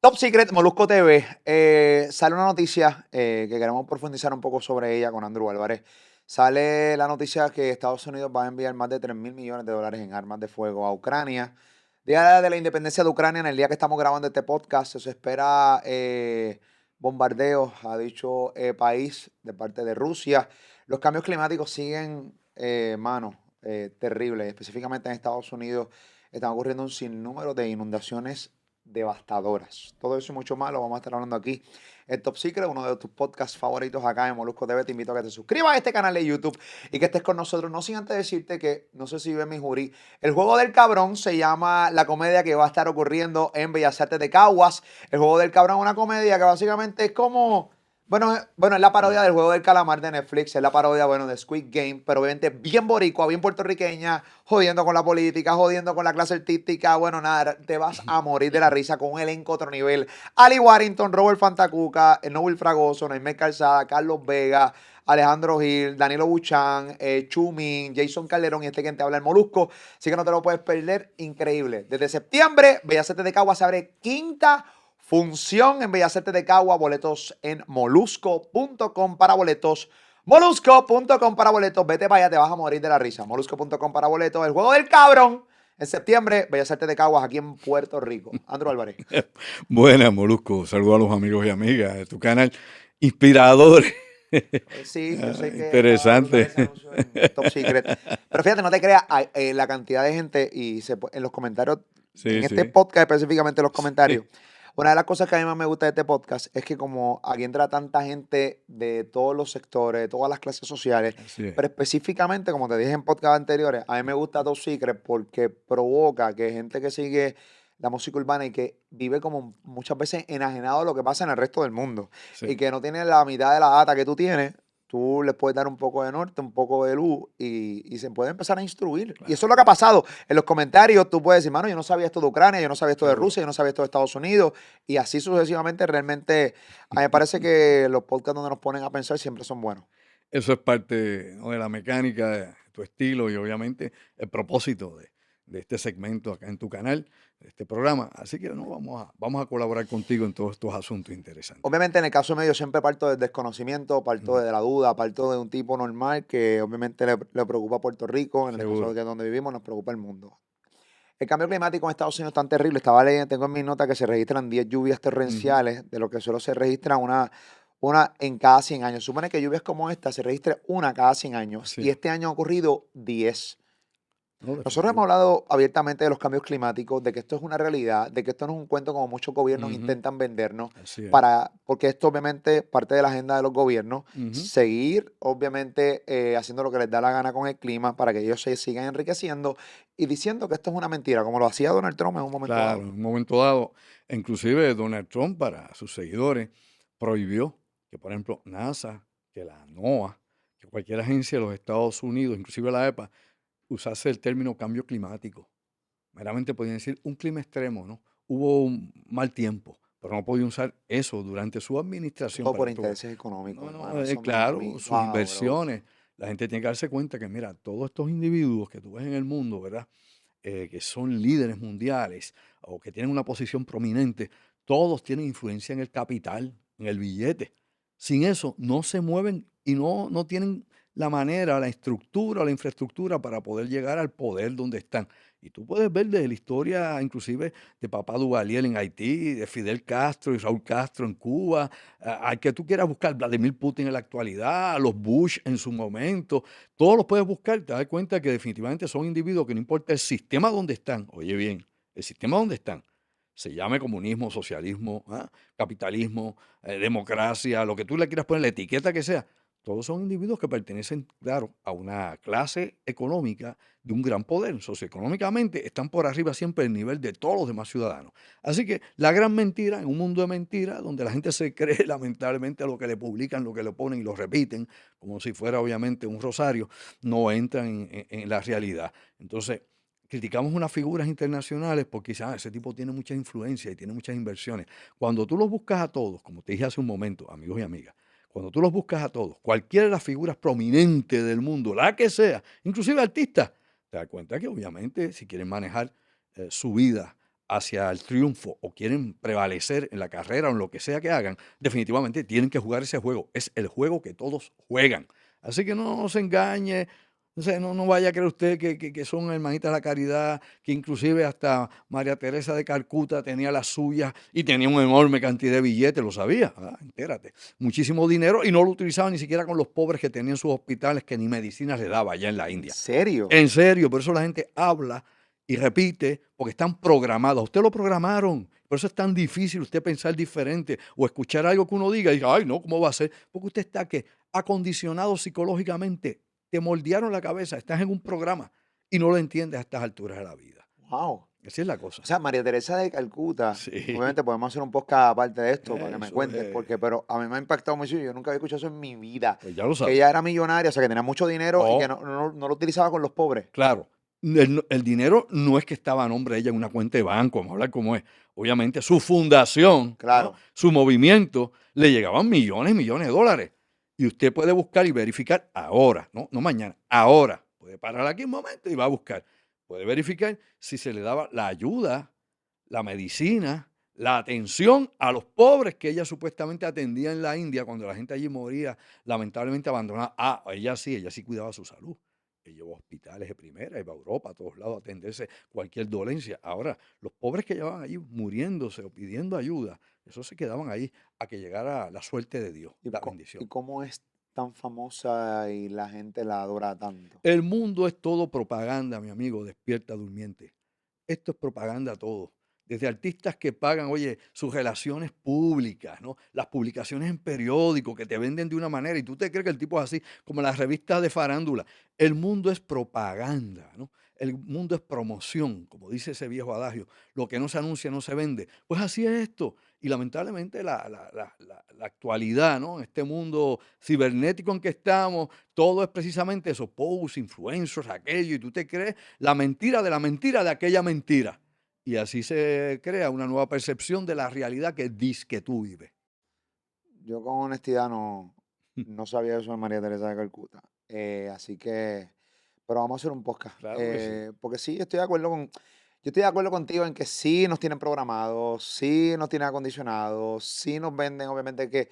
Top Secret, Molusco TV. Sale una noticia que queremos profundizar un poco sobre ella con Andrew Álvarez. Sale la noticia que Estados Unidos va a enviar más de 3.000 millones de dólares en armas de fuego a Ucrania. Día de la independencia de Ucrania, en el día que estamos grabando este podcast, se espera bombardeos a dicho país de parte de Rusia. Los cambios climáticos siguen, terribles. Específicamente en Estados Unidos están ocurriendo un sinnúmero de inundaciones devastadoras. Todo eso y mucho más lo vamos a estar hablando aquí en Top Secret, uno de tus podcasts favoritos acá en Molusco TV. Te invito a que te suscribas a este canal de YouTube y que estés con nosotros. No sin antes decirte que, no sé si ve mi jury, el juego del cabrón se llama la comedia que va a estar ocurriendo en Bellas Artes de Caguas. El juego del cabrón es una comedia que básicamente es como... Bueno, es la parodia del juego del calamar de Netflix, es la parodia, bueno, de Squid Game, pero obviamente bien boricua, bien puertorriqueña, jodiendo con la política, jodiendo con la clase artística. Bueno, nada, te vas a morir de la risa con un elenco otro nivel. Ali Warrington, Robert Fantacuca, Noel Fragoso, Naimel Calzada, Carlos Vega, Alejandro Gil, Danilo Buchan, Chumin, Jason Calderón y este que te habla, el Molusco. Así que no te lo puedes perder, increíble. Desde septiembre, Bellas Artes de Cagua se abre quinta función en Bellas Artes de Cagua. Boletos en molusco.com para boletos. Molusco.com para boletos. Vete para allá, te vas a morir de la risa. Molusco.com para boletos. El juego del cabrón. En septiembre, Bellas Artes de Caguas, aquí en Puerto Rico. Andrew Álvarez. Buenas, Molusco. Saludos a los amigos y amigas de tu canal. Inspirador. Sí, yo sé que acaba de brotar Interesante. ese anuncio en Top Secret. Pero fíjate, no te creas, la cantidad de gente y en los comentarios, en Sí, este sí. podcast específicamente en los comentarios, Sí, una de las cosas que a mí más me gusta de este podcast es que como aquí entra tanta gente de todos los sectores, de todas las clases sociales, así es. pero específicamente, como te dije en podcast anteriores, a mí me gusta Top Secret porque provoca que gente que sigue la música urbana y que vive como muchas veces enajenado de lo que pasa en el resto del mundo Sí. y que no tiene la mitad de la data que tú tienes, tú les puedes dar un poco de norte, un poco de luz y se puede empezar a instruir. Y eso es Claro, lo que ha pasado. En los comentarios tú puedes decir, mano, yo no sabía esto de Ucrania, yo no sabía esto de seguro. Rusia, yo no sabía esto de Estados Unidos. Y así sucesivamente, realmente, a mí me parece que los podcasts donde nos ponen a pensar siempre son buenos. Eso es parte, ¿no?, de la mecánica, de tu estilo y obviamente el propósito de este segmento acá en tu canal, de este programa. Así que no, vamos a colaborar contigo en todos estos asuntos interesantes. Obviamente, en el caso mío, yo siempre parto del desconocimiento, parto Ujú. de la duda, parto de un tipo normal que obviamente le preocupa a Puerto Rico, en el caso de Seguro. que donde vivimos nos preocupa el mundo. El cambio climático en Estados Unidos es tan terrible. Estaba leyendo, tengo en mis notas que se registran 10 lluvias Ujú. torrenciales, de lo que solo se registra una en cada 100 años. Supone que lluvias como esta se registre una cada 100 años Así y es. este año ha ocurrido 10. No, Nosotros hemos definitivo. hablado abiertamente de los cambios climáticos, de que esto es una realidad, de que esto no es un cuento como muchos gobiernos Ujú. intentan vendernos, Así es. porque esto obviamente parte de la agenda de los gobiernos, Ujú. seguir obviamente haciendo lo que les da la gana con el clima para que ellos se sigan enriqueciendo y diciendo que esto es una mentira, como lo hacía Donald Trump en un momento Claro, dado. en un momento dado, inclusive Donald Trump para sus seguidores prohibió que, por ejemplo, NASA, que la NOAA, que cualquier agencia de los Estados Unidos, inclusive la EPA, usase el término cambio climático. Meramente podían decir un clima extremo, ¿no? Hubo un mal tiempo, pero no podían usar eso durante su administración Todo para por que tú veas. intereses económicos, No, hermano. no, Eso a claro, mí, sus wow, bro. inversiones. La gente tiene que darse cuenta que, mira, todos estos individuos que tú ves en el mundo, ¿verdad? Que son líderes mundiales o que tienen una posición prominente, todos tienen influencia en el capital, en el billete. Sin eso no se mueven y no tienen la manera, la estructura, la infraestructura para poder llegar al poder donde están. Y tú puedes ver desde la historia, inclusive, de Papá Duvalier en Haití, de Fidel Castro y Raúl Castro en Cuba, al que tú quieras buscar, Vladimir Putin en la actualidad, los Bush en su momento, todos los puedes buscar, te das cuenta que definitivamente son individuos que no importa el sistema donde están, oye bien, el sistema donde están, se llame comunismo, socialismo, capitalismo, democracia, lo que tú le quieras poner, la etiqueta que sea, todos son individuos que pertenecen, claro, a una clase económica de un gran poder. Socioeconómicamente están por arriba siempre del nivel de todos los demás ciudadanos. Así que la gran mentira, en un mundo de mentiras, donde la gente se cree lamentablemente lo que le publican, lo que le ponen y lo repiten, como si fuera obviamente un rosario, no entran en la realidad. Entonces, criticamos unas figuras internacionales porque ese tipo tiene mucha influencia y tiene muchas inversiones. Cuando tú los buscas a todos, como te dije hace un momento, amigos y amigas, cuando tú los buscas a todos, cualquiera de las figuras prominentes del mundo, la que sea, inclusive artistas, te das cuenta que obviamente si quieren manejar su vida hacia el triunfo o quieren prevalecer en la carrera o en lo que sea que hagan, definitivamente tienen que jugar ese juego. Es el juego que todos juegan. Así que no se engañe, no vaya a creer usted que son hermanitas de la caridad, que inclusive hasta María Teresa de Calcuta tenía las suyas y tenía una enorme cantidad de billetes, lo sabía, entérate, muchísimo dinero y no lo utilizaba ni siquiera con los pobres que tenían sus hospitales, que ni medicinas le daba allá en la ¿En India. serio? En serio, por eso la gente habla y repite, porque están programados. Usted lo programaron. Por eso es tan difícil usted pensar diferente o escuchar algo que uno diga y diga, ay, no, ¿cómo va a ser? Porque usted está que acondicionado psicológicamente. Te moldearon la cabeza, estás en un programa y no lo entiendes a estas alturas de la vida. Wow. Así es la O cosa. sea, María Teresa de Calcuta, Sí, obviamente podemos hacer un podcast aparte de esto para que me eso cuentes, es. porque, pero a mí me ha impactado mucho, yo nunca había escuchado eso en mi vida, Pues ya lo que sabes. ella era millonaria, o sea, que tenía mucho dinero y que Oh, no lo utilizaba con los pobres. claro. El dinero no es que estaba a nombre de ella en una cuenta de banco, vamos a hablar como es. Obviamente su fundación, ¿no? Claro. Su movimiento, le llegaban millones y millones de dólares. Y usted puede buscar y verificar ahora, no mañana, ahora. Puede parar aquí un momento y va a buscar. Puede verificar si se le daba la ayuda, la medicina, la atención a los pobres que ella supuestamente atendía en la India cuando la gente allí moría lamentablemente abandonada. Ella sí cuidaba su salud. Ella iba a hospitales de primera, iba a Europa, a todos lados a atenderse cualquier dolencia. Ahora, los pobres que llevaban allí muriéndose o pidiendo ayuda, esos se quedaban ahí a que llegara la suerte de Dios, ¿Y, la y bendición. cómo es tan famosa y la gente la adora tanto? El mundo es todo propaganda, mi amigo, despierta durmiente. Esto es propaganda todo. Desde artistas que pagan, oye, sus relaciones públicas, ¿no? Las publicaciones en periódicos que te venden de una manera y tú te crees que el tipo es así, como las revistas de farándula. El mundo es propaganda, ¿no? El mundo es promoción, como dice ese viejo adagio. Lo que no se anuncia no se vende. Pues así es esto. Y lamentablemente la actualidad, ¿no? En este mundo cibernético en que estamos, todo es precisamente eso, posts, influencers, aquello, y tú te crees la mentira de aquella mentira. Y así se crea una nueva percepción de la realidad que dice que tú vives. Yo con honestidad no sabía eso de María Teresa de Calcuta. Así que, pero vamos a hacer un podcast. Claro que sí. Porque sí, yo estoy de acuerdo contigo en que sí nos tienen programados, sí nos tienen acondicionados, sí nos venden, obviamente que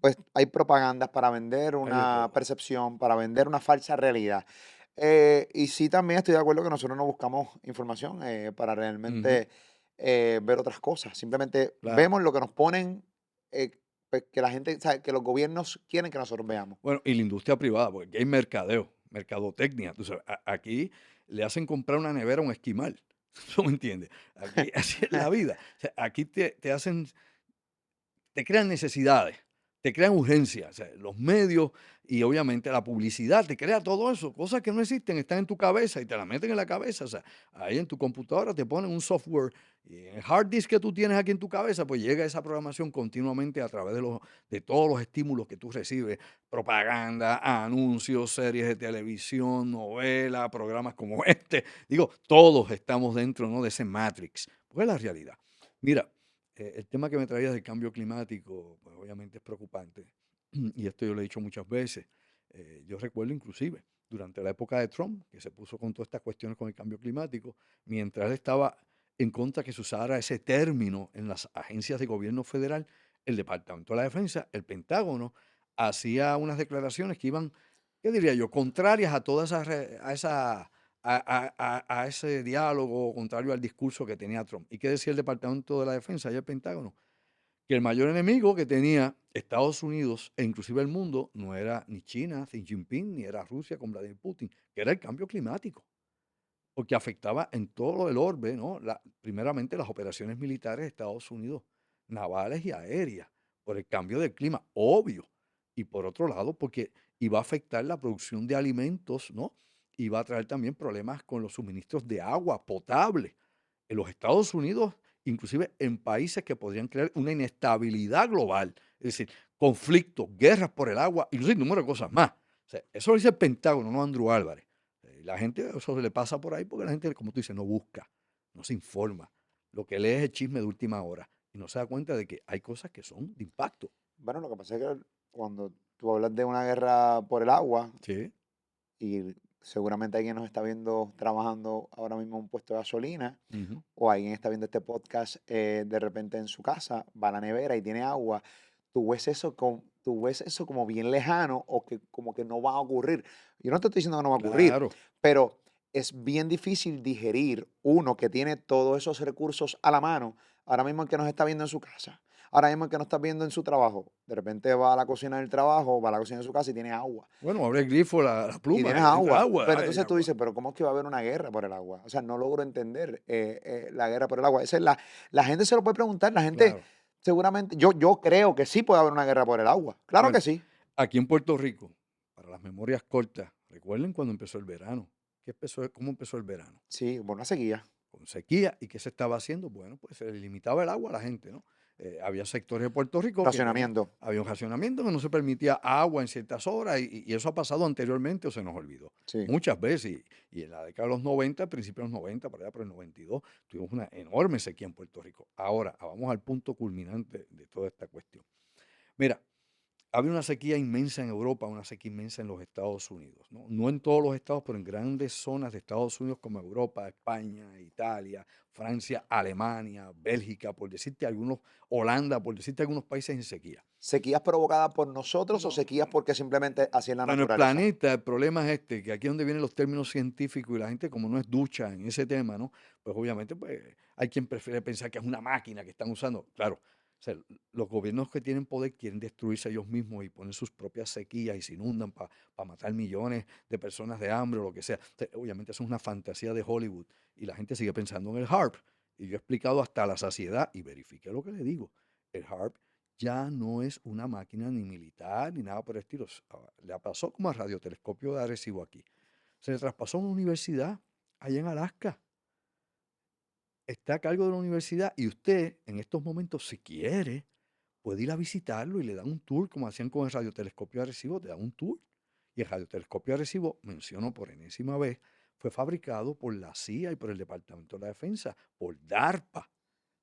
pues hay propagandas para vender Hay de una todo. percepción, para vender una falsa realidad. Y sí también estoy de acuerdo que nosotros no buscamos información para Ujú, realmente ver otras cosas. Simplemente claro. vemos lo que nos ponen, eh, pues, que la gente, o sea, que los gobiernos quieren que nosotros veamos. Bueno, y la industria privada, porque aquí hay mercadeo, mercadotecnia. Tú sabes, aquí le hacen comprar una nevera a un esquimal. ¿Tú me entiendes? Aquí así es la vida. O sea, aquí te hacen te crean necesidades, te crean urgencias, o sea, los medios y obviamente la publicidad te crea todo eso, cosas que no existen, están en tu cabeza y te la meten en la cabeza, o sea, ahí en tu computadora te ponen un software y en el hard disk que tú tienes aquí en tu cabeza, pues llega esa programación continuamente a través de todos los estímulos que tú recibes, propaganda, anuncios, series de televisión, novelas, programas como este, digo, todos estamos dentro, ¿no?, de ese matrix, pues es la realidad. Mira, el tema que me traías del cambio climático, pues obviamente es preocupante. Y esto yo lo he dicho muchas veces. Yo recuerdo inclusive durante la época de Trump, que se puso con todas estas cuestiones con el cambio climático, mientras él estaba en contra que se usara ese término en las agencias de gobierno federal, el Departamento de la Defensa, el Pentágono, hacía unas declaraciones que iban, ¿qué diría yo?, contrarias a toda a ese diálogo contrario al discurso que tenía Trump. ¿Y qué decía el Departamento de la Defensa y el Pentágono? Que el mayor enemigo que tenía Estados Unidos e inclusive el mundo no era ni China, Xi Jinping, ni era Rusia con Vladimir Putin, que era el cambio climático, porque afectaba en todo el orbe, ¿no? Primeramente las operaciones militares de Estados Unidos, navales y aéreas, por el cambio del clima, obvio. Y por otro lado, porque iba a afectar la producción de alimentos, ¿no? Iba a traer también problemas con los suministros de agua potable en los Estados Unidos, inclusive en países que podrían crear una inestabilidad global, es decir, conflictos, guerras por el agua y un sinnúmero de cosas más. O sea, eso lo dice el Pentágono, no Andrew Álvarez. La gente, eso se le pasa por ahí porque la gente, como tú dices, no busca, no se informa. Lo que lee es el chisme de última hora y no se da cuenta de que hay cosas que son de impacto. Bueno, lo que pasa es que cuando tú hablas de una guerra por el agua, Sí, y seguramente alguien nos está viendo trabajando ahora mismo en un puesto de gasolina, Ujú. o alguien está viendo este podcast de repente en su casa, va a la nevera y tiene agua. Tú ves eso como bien lejano o que como que no va a ocurrir. Yo no te estoy diciendo que no va a ocurrir, Claro. pero es bien difícil digerir uno que tiene todos esos recursos a la mano, ahora mismo el que nos está viendo en su casa, ahora mismo el que nos está viendo en su trabajo. De repente va a la cocina del trabajo, va a la cocina de su casa y tiene agua. Bueno, abre el grifo, la Y pluma, tienes y entra agua, agua, pero ay, hay entonces tú agua. dices, pero ¿cómo es que va a haber una guerra por el agua? O sea, no logro entender la guerra por el agua. Esa es la gente se lo puede preguntar, la gente Claro. seguramente, yo creo que sí puede haber una guerra por el agua. Claro Bueno, que sí. aquí en Puerto Rico, para las memorias cortas, recuerden cuando empezó el verano. ¿Cómo empezó el verano? Sí, por una sequía. Con sequía. ¿Y qué se estaba haciendo? Bueno, pues se le limitaba el agua a la gente, ¿no? Había sectores de Puerto Rico que, bueno, Racionamiento. había un racionamiento que no se permitía agua en ciertas horas y eso ha pasado anteriormente o se nos olvidó. Sí. Muchas veces, y en la década de los 90, principios de los 90, por allá por el 92, tuvimos una enorme sequía en Puerto Rico. Ahora, vamos al punto culminante de toda esta cuestión. Mira, había una sequía inmensa en Europa, una sequía inmensa en los Estados Unidos, ¿no? No en todos los estados, pero en grandes zonas de Estados Unidos como Europa, España, Italia, Francia, Alemania, Bélgica, por decirte algunos, Holanda, por decirte algunos países en sequía. ¿Sequías provocadas por nosotros o No, sequías porque simplemente así es la bueno, el naturaleza? planeta, el problema es este, que aquí es donde vienen los términos científicos y la gente como no es ducha en ese tema, ¿no? Pues obviamente pues, hay quien prefiere pensar que es una máquina que están usando. Claro, o sea, los gobiernos que tienen poder quieren destruirse ellos mismos y poner sus propias sequías y se inundan para matar millones de personas de hambre o lo que sea. O sea, obviamente eso es una fantasía de Hollywood y la gente sigue pensando en el HARP. Y yo he explicado hasta la saciedad y verifique lo que le digo. El HARP ya no es una máquina ni militar ni nada por el estilo. Le pasó como al radiotelescopio de Arecibo aquí. Se le traspasó a una universidad allá en Alaska. Está a cargo de la universidad y usted en estos momentos, si quiere, puede ir a visitarlo y le dan un tour, como hacían con el radiotelescopio de Arecibo, te dan un tour. Y el radiotelescopio de Arecibo, menciono por enésima vez, fue fabricado por la CIA y por el Departamento de la Defensa, por DARPA.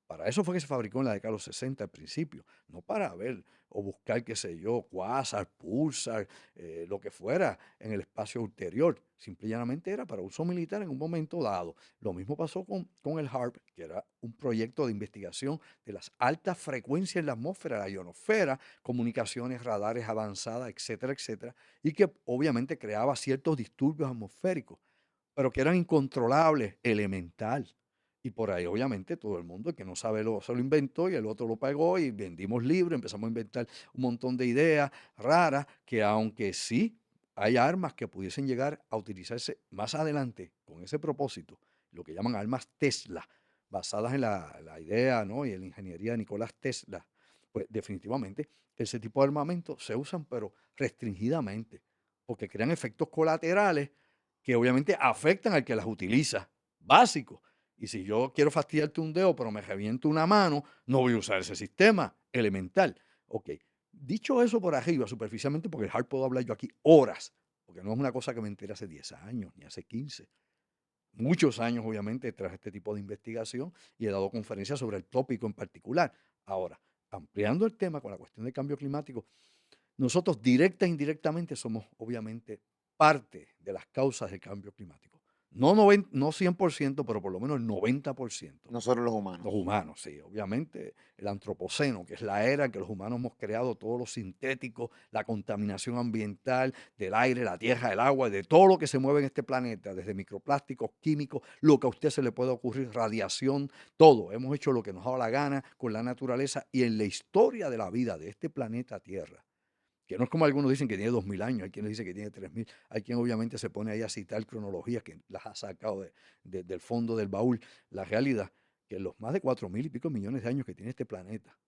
Para eso fue que se fabricó en la década de los 60 al principio, no para ver o buscar, qué sé yo, quasar, pulsar, lo que fuera en el espacio ulterior. Simple y llanamente era para uso militar en un momento dado. Lo mismo pasó con el HARP, que era un proyecto de investigación de las altas frecuencias en la atmósfera, la ionosfera, comunicaciones, radares avanzadas, etcétera, etcétera, y que obviamente creaba ciertos disturbios atmosféricos, pero que eran incontrolables, elemental. Y por ahí, obviamente, todo el mundo, el que no sabe se lo inventó y el otro lo pagó y vendimos libros, empezamos a inventar un montón de ideas raras que aunque sí hay armas que pudiesen llegar a utilizarse más adelante con ese propósito, lo que llaman armas Tesla, basadas en la idea, ¿no? Y en la ingeniería de Nicolás Tesla, pues definitivamente ese tipo de armamento se usan, pero restringidamente, porque crean efectos colaterales que obviamente afectan al que las utiliza, básicos. Y si yo quiero fastidiarte un dedo, pero me reviento una mano, no voy a usar ese sistema elemental. Ok, dicho eso por arriba, superficialmente, porque el hard puedo hablar yo aquí horas, porque no es una cosa que me enteré hace 10 años, ni hace 15 muchos años, obviamente, tras este tipo de investigación y he dado conferencias sobre el tópico en particular. Ahora, ampliando el tema con la cuestión del cambio climático, nosotros directa e indirectamente somos obviamente parte de las causas del cambio climático. No 100%, pero por lo menos el 90%. Nosotros los Los humanos. humanos, sí, obviamente el antropoceno, que es la era en que los humanos hemos creado todo lo sintético, la contaminación ambiental del aire, la tierra, el agua, de todo lo que se mueve en este planeta, desde microplásticos, químicos, lo que a usted se le pueda ocurrir, radiación, todo. Hemos hecho lo que nos ha dado la gana con la naturaleza y en la historia de la vida de este planeta Tierra, que no es como algunos dicen que tiene 2000 años, hay quienes dicen que tiene 3000, hay quien obviamente se pone ahí a citar cronologías que las ha sacado del fondo del baúl. La realidad que en los más de 4000 y pico millones de años que tiene este planeta,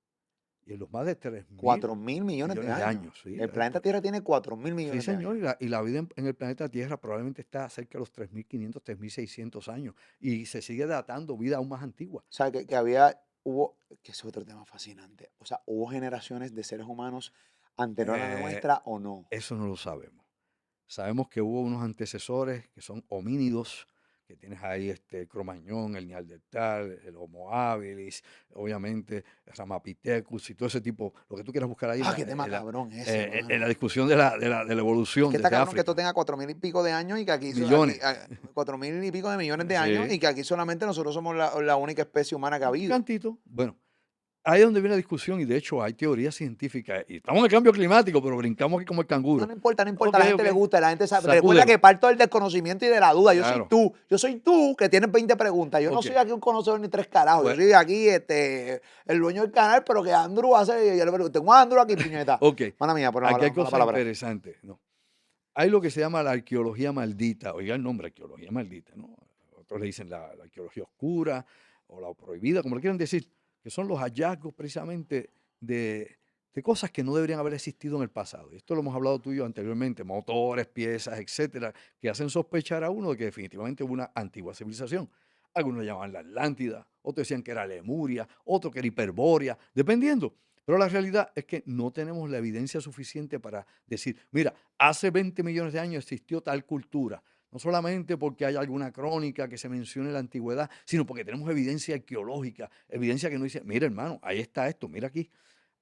y en los más de tres mil 4.000 millones de millones de años. años, ¿sí? El planeta Tierra tiene 4.000 Sí, millones de señor, años. y la vida en el planeta Tierra probablemente está cerca de los 3500, 3600 años, y se sigue datando vida aún más antigua. O sea, que había, hubo, que es otro tema fascinante. O sea, ¿hubo generaciones de seres humanos anterior a la Eh, nuestra o no? Eso no lo sabemos. Sabemos que hubo unos antecesores que son homínidos, que tienes ahí el Cromañón, el Neandertal, el Homo habilis, obviamente el Ramapithecus y todo ese tipo, lo que tú quieras buscar ahí Ah, qué tema cabrón ese, en la mano. discusión de la Es evolución que está desde cabrón que esto África. tenga 4.000 y pico de años y que aquí, Millones. 4.000 y pico de millones de años Sí, y que aquí solamente nosotros somos la única especie humana que ha un habido. cantito. Bueno, ahí es donde viene la discusión y de hecho hay teorías científicas. Y estamos en el cambio climático, pero brincamos aquí como el No, canguro. no importa, no importa, Ok, a la gente ok. le gusta, la gente sabe. Recuerda Sacúdelo. que parto del desconocimiento y de la duda. Claro. Yo soy tú que tienes 20 preguntas. Yo no Ok. soy aquí un conocedor ni tres carajos. Yo Pues, soy aquí el dueño del canal, pero que Andrew hace. Yo le pregunto, tengo a Andrew aquí, puñeta. ok. Mala mía, por la Aquí hay mala cosas palabra. interesantes, ¿no? Hay lo que se llama la arqueología maldita. Oiga el nombre, arqueología maldita, ¿no? Otros le dicen la arqueología oscura o la prohibida, como le quieran decir, que son los hallazgos precisamente de cosas que no deberían haber existido en el pasado. Y esto lo hemos hablado tú y yo anteriormente, motores, piezas, etcétera, que hacen sospechar a uno de que definitivamente hubo una antigua civilización. Algunos le llamaban la Atlántida, otros decían que era Lemuria, otros que era Hiperbórea, dependiendo. Pero la realidad es que no tenemos la evidencia suficiente para decir, mira, hace 20 millones de años existió tal cultura. No solamente porque hay alguna crónica que se mencione la antigüedad, sino porque tenemos evidencia arqueológica, evidencia que nos dice, mira hermano, ahí está esto, mira aquí.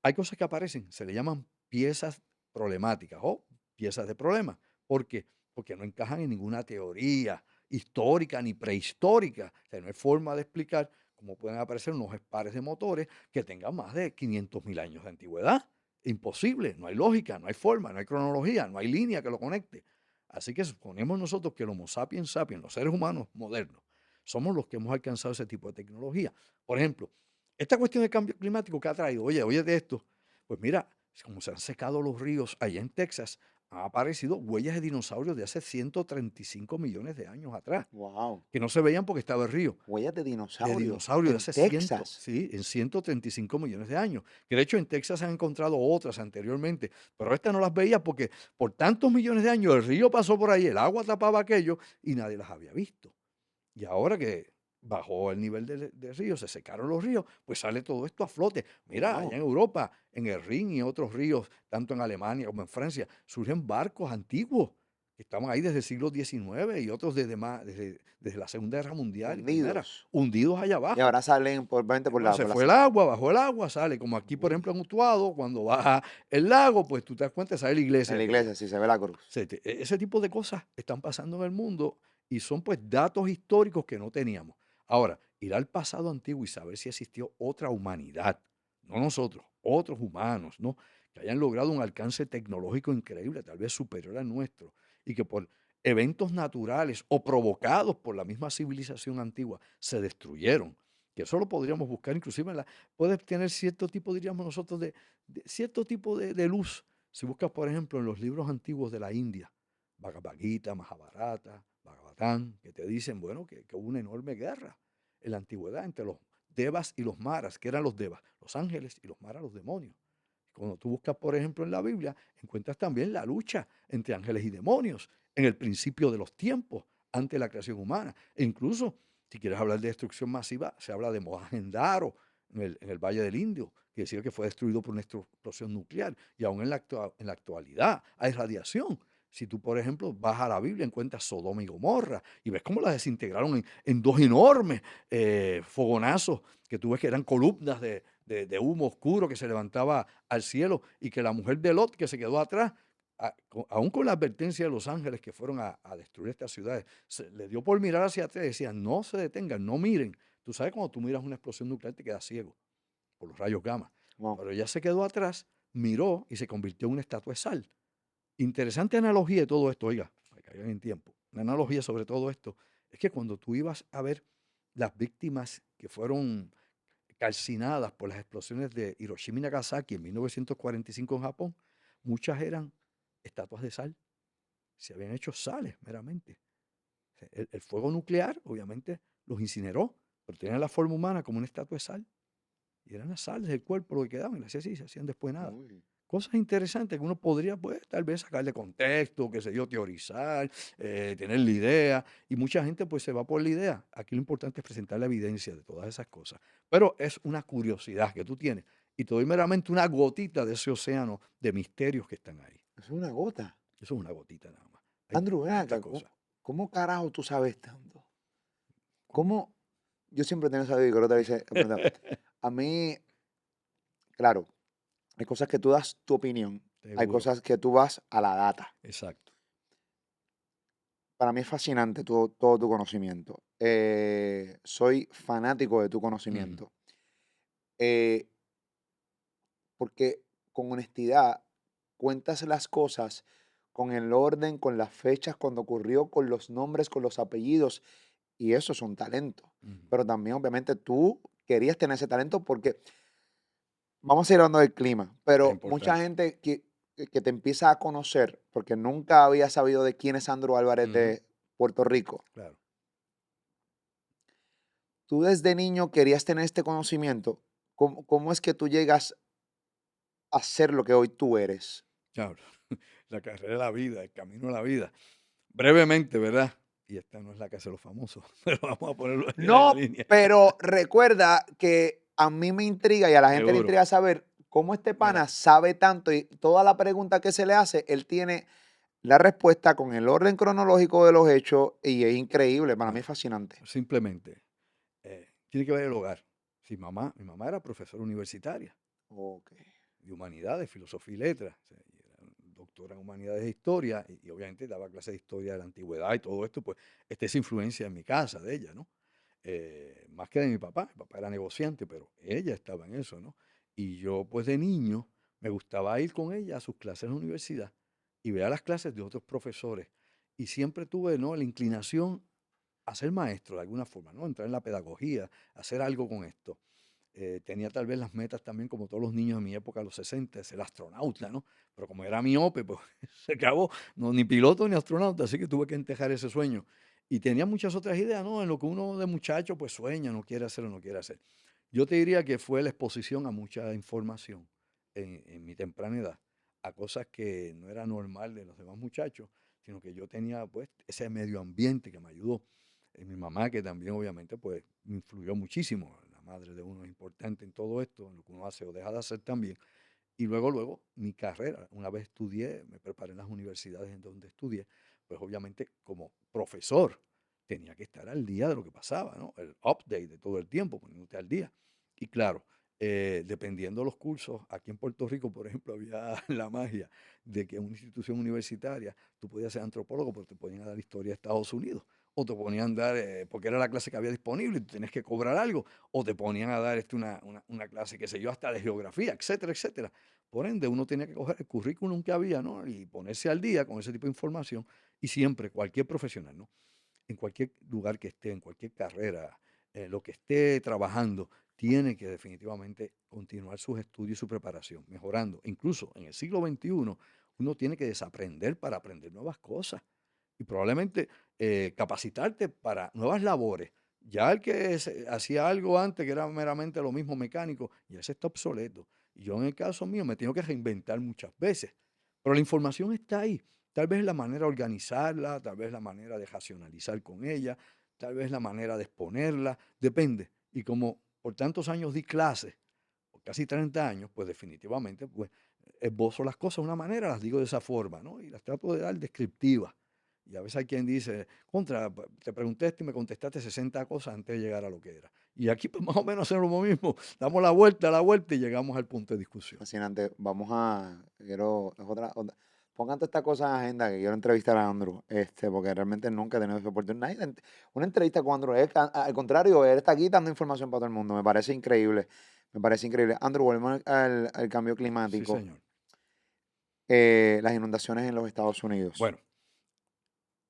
Hay cosas que aparecen, se le llaman piezas problemáticas o piezas de problema. ¿Por qué? Porque no encajan en ninguna teoría histórica ni prehistórica. O sea, no hay forma de explicar cómo pueden aparecer unos pares de motores que tengan más de 500.000 años de antigüedad. Imposible, no hay lógica, no hay forma, no hay cronología, no hay línea que lo conecte. Así que suponemos nosotros que el Homo sapiens sapiens, los seres humanos modernos, somos los que hemos alcanzado ese tipo de tecnología. Por ejemplo, esta cuestión del cambio climático que ha traído, oye de esto, pues mira, como se han secado los ríos allá en Texas, han aparecido huellas de dinosaurios de hace 135 millones de años atrás, Wow. que no se veían porque estaba el río. Huellas de De dinosaurio dinosaurios de en hace Texas. sí, en 135 millones de años. Que de hecho en Texas se han encontrado otras anteriormente, pero estas no las veía porque por tantos millones de años el río pasó por ahí, el agua tapaba aquello y nadie las había visto. Y ahora que bajó el nivel del río, se secaron los ríos, pues sale todo esto a flote. Mira, allá Wow. en Europa, en el Rin y otros ríos, tanto en Alemania como en Francia, surgen barcos antiguos que estaban ahí desde el siglo XIX y otros desde la Segunda Guerra Mundial y Primera, Hundidos. hundidos allá Y abajo. ahora salen obviamente Bueno, se por la. fue el agua, bajó el agua, sale, como aquí, por Uy, ejemplo, en Utuado, cuando baja el lago, pues tú te das cuenta, sale la en iglesia la aquella. iglesia sí se ve la cruz. Ese tipo de cosas están pasando en el mundo y son pues datos históricos que no teníamos. Ahora, ir al pasado antiguo y saber si existió otra humanidad, no nosotros, otros humanos, ¿no? Que hayan logrado un alcance tecnológico increíble, tal vez superior al nuestro, y que por eventos naturales o provocados por la misma civilización antigua se destruyeron. Que eso lo podríamos buscar inclusive puede tener cierto tipo, diríamos nosotros, de cierto tipo de luz si buscas, por ejemplo, en los libros antiguos de la India, Bhagavad Gita, Mahabharata, Bhagavatam, que te dicen, bueno, que hubo una enorme guerra en la antigüedad entre los devas y los maras, que eran los devas, los ángeles, y los maras, los demonios. Cuando tú buscas, por ejemplo, en la Biblia, encuentras también la lucha entre ángeles y demonios en el principio de los tiempos, ante la creación humana. E incluso, si quieres hablar de destrucción masiva, se habla de Mohenjo-Daro en el Valle del Indio, que decía que fue destruido por una explosión nuclear. Y aún en la actualidad hay radiación. Si tú, por ejemplo, vas a la Biblia, encuentras Sodoma y Gomorra y ves cómo las desintegraron en dos enormes fogonazos que tú ves que eran columnas de humo oscuro que se levantaba al cielo y que la mujer de Lot que se quedó atrás, aún con la advertencia de los ángeles que fueron a destruir estas ciudades, le dio por mirar hacia atrás y decían, no se detengan, no miren. Tú sabes cuando tú miras una explosión nuclear te quedas ciego por los rayos gamma. Wow. Pero ella se quedó atrás, miró y se convirtió en una estatua de sal. Interesante analogía de todo esto, oiga, para que caigan en tiempo. Una analogía sobre todo esto es que cuando tú ibas a ver las víctimas que fueron calcinadas por las explosiones de Hiroshima y Nagasaki en 1945 en Japón, muchas eran estatuas de sal. Se habían hecho sales meramente. El fuego nuclear, obviamente, los incineró, pero tenían la forma humana como una estatua de sal. Y eran las sales del cuerpo lo que quedaban, y las hacía así, se hacían después nada. Uy. Cosas interesantes que uno podría, pues, tal vez sacarle contexto, qué sé yo, teorizar, tener la idea, y mucha gente, pues, se va por la idea. Aquí lo importante es presentar la evidencia de todas esas cosas. Pero es una curiosidad que tú tienes, y te doy meramente una gotita de ese océano de misterios que están ahí. Eso es una gota. Eso es una gotita nada más. Hay Andrew, ven tantas acá, ¿cómo, cosas. cómo carajo tú sabes tanto? ¿Cómo? Yo siempre tengo esa duda y creo que te dice, a mí, claro, hay cosas que tú das tu opinión, hay Seguro, cosas que tú vas a la data. exacto. Para mí es fascinante todo tu conocimiento. Soy fanático de tu Ujú, conocimiento. eh, Porque con honestidad cuentas las cosas con el orden, con las fechas, cuando ocurrió, con los nombres, con los apellidos, y eso es un talento. ujú. Pero también, obviamente, tú querías tener ese talento porque vamos a ir hablando del clima, Es pero mucha importante. gente que te empieza a conocer, porque nunca había sabido de quién es Sandro Álvarez Ujú, de Puerto Rico. claro, Tú desde niño querías tener este conocimiento. ¿Cómo es que tú llegas a ser lo que hoy tú eres? claro. La carrera de la vida, el camino de la vida. Brevemente, ¿verdad? Y esta no es la que hace los famosos, pero vamos a ponerlo ahí en la No, línea. pero recuerda que a mí me intriga y a la gente le Seguro. intriga saber cómo este Mira, pana sabe tanto y toda la pregunta que se le hace, él tiene la respuesta con el orden cronológico de los hechos y es increíble, para mí es bueno, fascinante. simplemente tiene que ver el hogar. Si mi mamá era profesora universitaria Ok. de humanidades, filosofía y letras, o sea, y era doctora en humanidades e historia, y obviamente daba clases de historia de la antigüedad y todo esto, pues esa influencia en mi casa de ella, ¿no? Más que de mi papá era negociante, pero ella estaba en eso, ¿no? Y yo, pues de niño, me gustaba ir con ella a sus clases en la universidad y ver a las clases de otros profesores. Y siempre tuve, ¿no?, la inclinación a ser maestro de alguna forma, ¿no? Entrar en la pedagogía, hacer algo con esto. Tenía tal vez las metas también, como todos los niños de mi época, los 60, ser astronauta, ¿no? Pero como era miope, pues se acabó, no, ni piloto ni astronauta, así que tuve que entejar ese sueño. Y tenía muchas otras ideas, ¿no? En lo que uno de muchacho, pues sueña, no quiere hacer o no quiere hacer. Yo te diría que fue la exposición a mucha información en mi temprana edad, a cosas que no era normal de los demás muchachos, sino que yo tenía, pues, ese medio ambiente que me ayudó. Mi mamá, que también obviamente, pues, me influyó muchísimo. La madre de uno es importante en todo esto, en lo que uno hace o deja de hacer también. Y luego, mi carrera, una vez estudié, me preparé en las universidades en donde estudié, pues obviamente como profesor tenía que estar al día de lo que pasaba, ¿no? El update de todo el tiempo, poniéndote al día. Y claro, dependiendo de los cursos, aquí en Puerto Rico, por ejemplo, había la magia de que en una institución universitaria tú podías ser antropólogo, pero te ponían a dar historia de Estados Unidos, o te ponían a dar, porque era la clase que había disponible y tú tenías que cobrar algo, o te ponían a dar una clase, qué sé yo, hasta de geografía, etcétera, etcétera. Por ende, uno tenía que coger el currículum que había, ¿no? Y ponerse al día con ese tipo de información. Y siempre, cualquier profesional, ¿no? En cualquier lugar que esté, en cualquier carrera, lo que esté trabajando, tiene que definitivamente continuar sus estudios y su preparación, mejorando. Incluso en el siglo XXI, uno tiene que desaprender para aprender nuevas cosas y probablemente capacitarte para nuevas labores. Ya el que hacía algo antes que era meramente lo mismo mecánico, ya ese está obsoleto. Y yo en el caso mío me tengo que reinventar muchas veces. Pero la información está ahí. Tal vez la manera de organizarla, tal vez la manera de racionalizar con ella, tal vez la manera de exponerla, depende. Y como por tantos años di clases, por casi 30 años, pues definitivamente, pues esbozo las cosas de una manera, las digo de esa forma, ¿no? Y las trato de dar descriptivas. Y a veces hay quien dice, te pregunté esto y me contestaste 60 cosas antes de llegar a lo que era. Y aquí pues más o menos hacemos lo mismo, damos la vuelta y llegamos al punto de discusión. Fascinante. Es pongan todas estas cosas en agenda que quiero entrevistar a Andrew, porque realmente nunca he tenido esa oportunidad. Una entrevista con Andrew, al contrario, él está aquí dando información para todo el mundo. Me parece increíble. Me parece increíble. Andrew, volvemos al cambio Sí, climático. señor. Las inundaciones en los Estados Unidos. Bueno,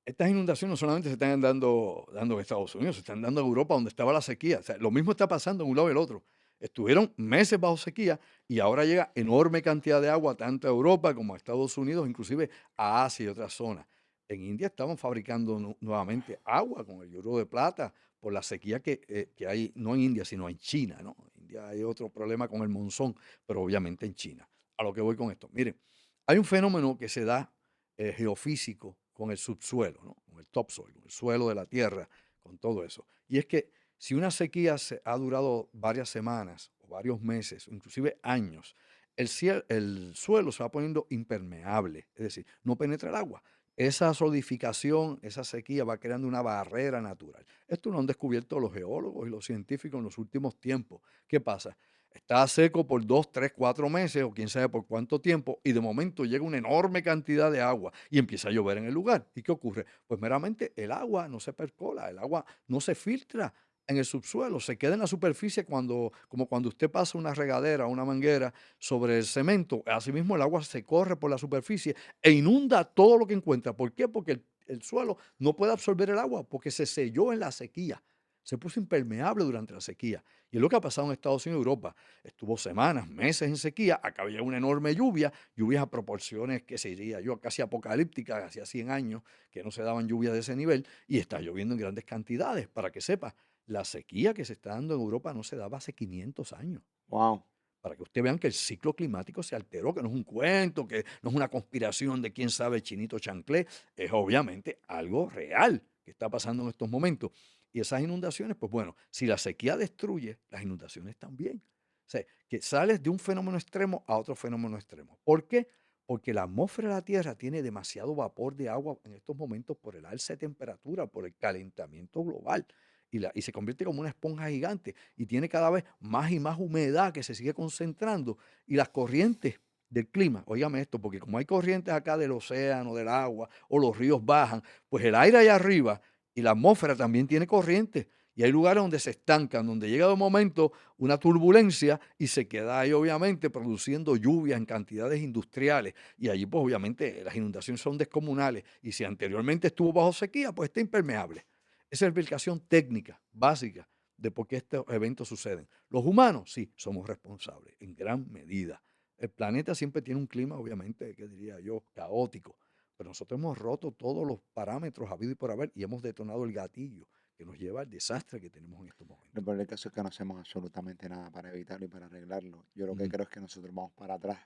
estas inundaciones no solamente se están dando en Estados Unidos, se están dando en Europa donde estaba la sequía. O sea, lo mismo está pasando en un lado y el otro. Estuvieron meses bajo sequía y ahora llega enorme cantidad de agua tanto a Europa como a Estados Unidos, inclusive a Asia y otras zonas. En India estaban fabricando nuevamente agua con el yoduro de plata por la sequía que hay, no en India, sino en China, ¿no? En India hay otro problema con el monzón, pero obviamente en China. A lo que voy con esto. Miren, hay un fenómeno que se da geofísico con el subsuelo, ¿no? Con el topsoil, con el suelo de la tierra, con todo eso. Y es que si una sequía ha durado varias semanas o varios meses, o inclusive años, el suelo se va poniendo impermeable, es decir, no penetra el agua. esa solidificación, esa sequía va creando una barrera natural. Esto lo han descubierto los geólogos y los científicos en los últimos tiempos. ¿Qué pasa? Está seco por 2, 3, 4 meses o quién sabe por cuánto tiempo y de momento llega una enorme cantidad de agua y empieza a llover en el lugar. ¿Y qué ocurre? Pues meramente el agua no se percola, el agua no se filtra en el subsuelo, se queda en la superficie como cuando usted pasa una regadera, una manguera sobre el cemento. Asimismo, el agua se corre por la superficie e inunda todo lo que encuentra. ¿Por qué? Porque el suelo no puede absorber el agua porque se selló en la sequía. Se puso impermeable durante la sequía. Y es lo que ha pasado en Estados Unidos y Europa. Estuvo semanas, meses en sequía, acá había una enorme lluvia, lluvias a proporciones que se diría yo casi apocalípticas, hacía 100 años que no se daban lluvias de ese nivel y está lloviendo en grandes cantidades. Para que sepa, la sequía que se está dando en Europa no se daba hace 500 años. Wow. Para que ustedes vean que el ciclo climático se alteró, que no es un cuento, que no es una conspiración de quién sabe chinito chanclé, es obviamente algo real que está pasando en estos momentos. Y esas inundaciones, pues bueno, si la sequía destruye, las inundaciones también. O sea, que sales de un fenómeno extremo a otro fenómeno extremo. ¿Por qué? Porque la atmósfera de la Tierra tiene demasiado vapor de agua en estos momentos por el alza de temperatura, por el calentamiento global. Y se convierte como una esponja gigante y tiene cada vez más y más humedad que se sigue concentrando y las corrientes del clima, óigame esto, porque como hay corrientes acá del océano, del agua, o los ríos bajan, pues el aire allá arriba y la atmósfera también tiene corrientes. Y hay lugares donde se estancan, donde llega de momento una turbulencia y se queda ahí obviamente produciendo lluvia en cantidades industriales. Y allí pues obviamente las inundaciones son descomunales. Y si anteriormente estuvo bajo sequía, pues está impermeable. Esa es la explicación técnica, básica, de por qué estos eventos suceden. Los humanos, sí, somos responsables en gran medida. El planeta siempre tiene un clima, obviamente, que diría yo, caótico, pero nosotros hemos roto todos los parámetros habido y por haber y hemos detonado el gatillo que nos lleva al desastre que tenemos en estos Lo momentos. peor del caso es que no hacemos absolutamente nada para evitarlo y para arreglarlo. Yo lo que Ujú, creo es que nosotros vamos para atrás.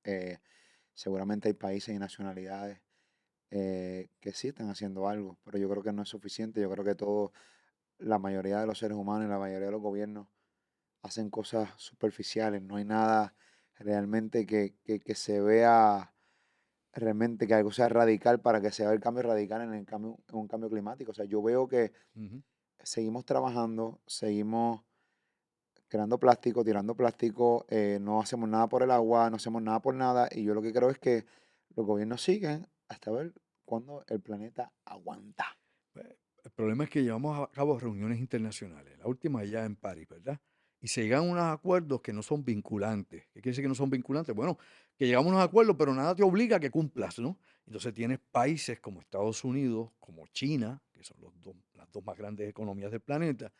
Eh, Seguramente hay países y nacionalidades que sí están haciendo algo, pero yo creo que no es suficiente. Yo creo que la mayoría de los seres humanos y la mayoría de los gobiernos hacen cosas superficiales. No hay nada realmente que se vea realmente que algo sea radical para que se vea el cambio radical en un cambio climático. O sea, yo veo que ujú. seguimos trabajando, seguimos creando plástico, tirando plástico, no hacemos nada por el agua, no hacemos nada por nada. Y yo lo que creo es que los gobiernos siguen hasta ver cuándo el planeta aguanta. Pues, el problema es que llevamos a cabo reuniones internacionales, la última ya en París, ¿verdad? Y se llegan a unos acuerdos que no son vinculantes. ¿Qué quiere decir que no son vinculantes? Bueno, que llegamos a unos acuerdos, pero nada te obliga a que cumplas, ¿no? Entonces tienes países como Estados Unidos, como China, que son las dos más grandes economías del planeta,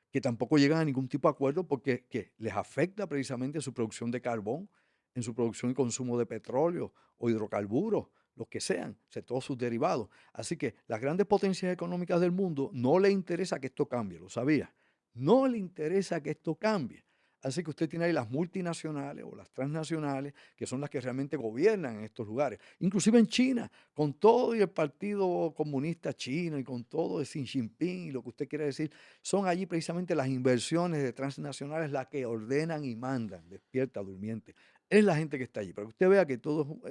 que tampoco llegan a ningún tipo de acuerdo porque que les afecta precisamente su producción de carbón, en su producción y consumo de petróleo o hidrocarburos, los que sean, o sea, todos sus derivados. Así que las grandes potencias económicas del mundo no le interesa que esto cambie, ¿lo sabía? No le interesa que esto cambie. Así que usted tiene ahí las multinacionales o las transnacionales, que son las que realmente gobiernan en estos lugares. Inclusive en China, con todo y el Partido Comunista Chino y con todo de Xi Jinping y lo que usted quiera decir, son allí precisamente las inversiones de transnacionales las que ordenan y mandan, despierta, durmiente. Es la gente que está allí, para que usted vea que todo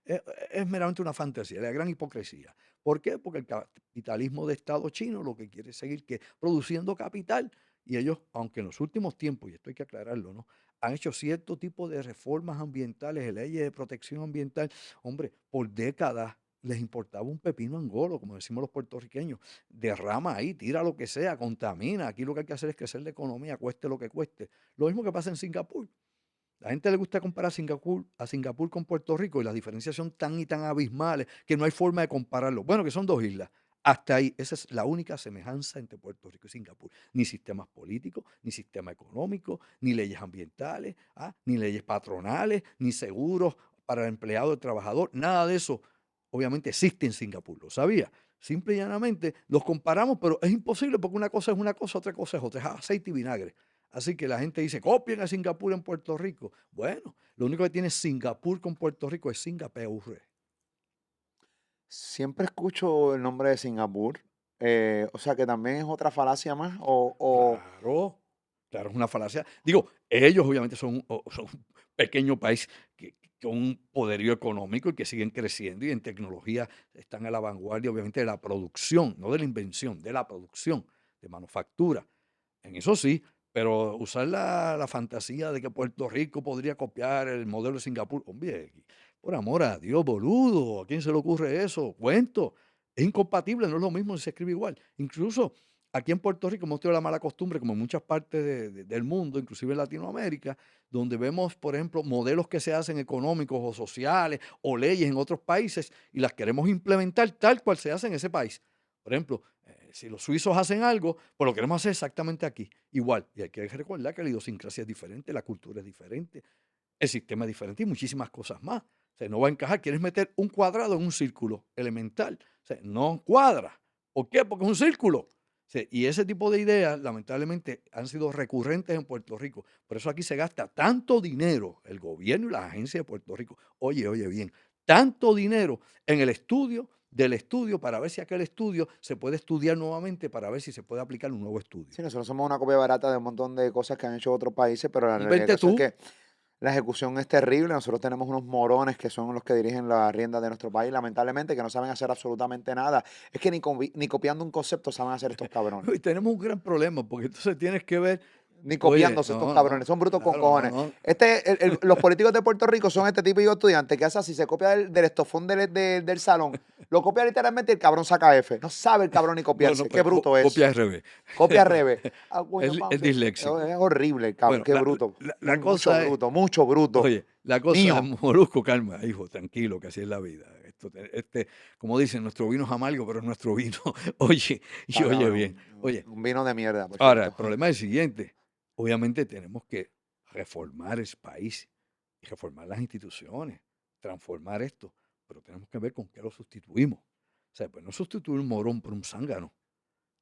es meramente una fantasía, la gran hipocresía. ¿Por qué? Porque el capitalismo de Estado chino lo que quiere es seguir que produciendo capital y ellos, aunque en los últimos tiempos, y esto hay que aclararlo, ¿no? Han hecho cierto tipo de reformas ambientales, de leyes de protección ambiental. Hombre, por décadas les importaba un pepino angolo, como decimos los puertorriqueños. Derrama ahí, tira lo que sea, contamina. Aquí lo que hay que hacer es crecer la economía, cueste lo que cueste. Lo mismo que pasa en Singapur. La gente le gusta comparar Singapur con Puerto Rico y las diferencias son tan y tan abismales que no hay forma de compararlo. Bueno, que son dos islas. Hasta ahí, esa es la única semejanza entre Puerto Rico y Singapur. Ni sistemas políticos, ni sistema económico, ni leyes ambientales, ni leyes patronales, ni seguros para el empleado y el trabajador. Nada de eso, obviamente, existe en Singapur. ¿Lo sabía? Simple y llanamente los comparamos, pero es imposible porque una cosa es una cosa, otra cosa es otra. Es aceite y vinagre. Así que la gente dice, copien a Singapur en Puerto Rico. Bueno, lo único que tiene Singapur con Puerto Rico es Singapur. Siempre escucho el nombre de Singapur, o sea que también es otra falacia más, Claro, claro, es una falacia. Digo, ellos obviamente son un pequeño país con un poderío económico y que siguen creciendo y en tecnología están a la vanguardia, obviamente, de la producción, no de la invención, de la producción, de manufactura. En eso sí, pero usar la fantasía de que Puerto Rico podría copiar el modelo de Singapur, hombre, por amor a Dios, boludo, ¿a quién se le ocurre eso? Cuento, es incompatible, no es lo mismo si se escribe igual. Incluso aquí en Puerto Rico hemos tenido la mala costumbre, como en muchas partes del mundo, inclusive en Latinoamérica, donde vemos, por ejemplo, modelos que se hacen económicos o sociales o leyes en otros países y las queremos implementar tal cual se hace en ese país. Por ejemplo, si los suizos hacen algo, pues lo queremos hacer exactamente aquí, igual. Y hay que recordar que la idiosincrasia es diferente, la cultura es diferente, el sistema es diferente y muchísimas cosas más. O sea, no va a encajar. Quieres meter un cuadrado en un círculo elemental. O sea, no cuadra. ¿Por qué? Porque es un círculo. O sea, y ese tipo de ideas, lamentablemente, han sido recurrentes en Puerto Rico. Por eso aquí se gasta tanto dinero, el gobierno y las agencias de Puerto Rico. Oye bien, tanto dinero en el estudio del estudio para ver si aquel estudio se puede estudiar nuevamente, para ver si se puede aplicar un nuevo estudio. Sí, nosotros somos una copia barata de un montón de cosas que han hecho otros países, pero la Y realidad del vente caso es tú, que la ejecución es terrible. Nosotros tenemos unos morones que son los que dirigen la rienda de nuestro país, lamentablemente, que no saben hacer absolutamente nada. Es que ni copiando un concepto saben hacer estos cabrones. y tenemos un gran problema, porque entonces tienes que ver, Ni oye, copiándose estos no, no, cabrones, son brutos con claro, no, cojones. no. Los políticos de Puerto Rico son este tipo de estudiantes que hace así, se copia del estofón del salón, lo copia literalmente y el cabrón saca F. No sabe el cabrón ni No, no, copiarse. Qué pues bruto es. copia al revés. Copia al revés. Ah, coño, Es disléxico. es horrible el cabrón, Bueno, qué bruto. la Mucho cosa es, bruto, mucho bruto. oye, la cosa es, Mío. Molusco, calma, hijo, tranquilo, que así es la vida. Como dicen, nuestro vino es amargo, pero es nuestro vino. Oye, y Está oye cabrón, bien, oye, un vino de mierda, por ahora, el cierto. problema es el siguiente. Obviamente tenemos que reformar el país y reformar las instituciones, transformar esto, pero tenemos que ver con qué lo sustituimos. O sea, pues no sustituir un morón por un zángano,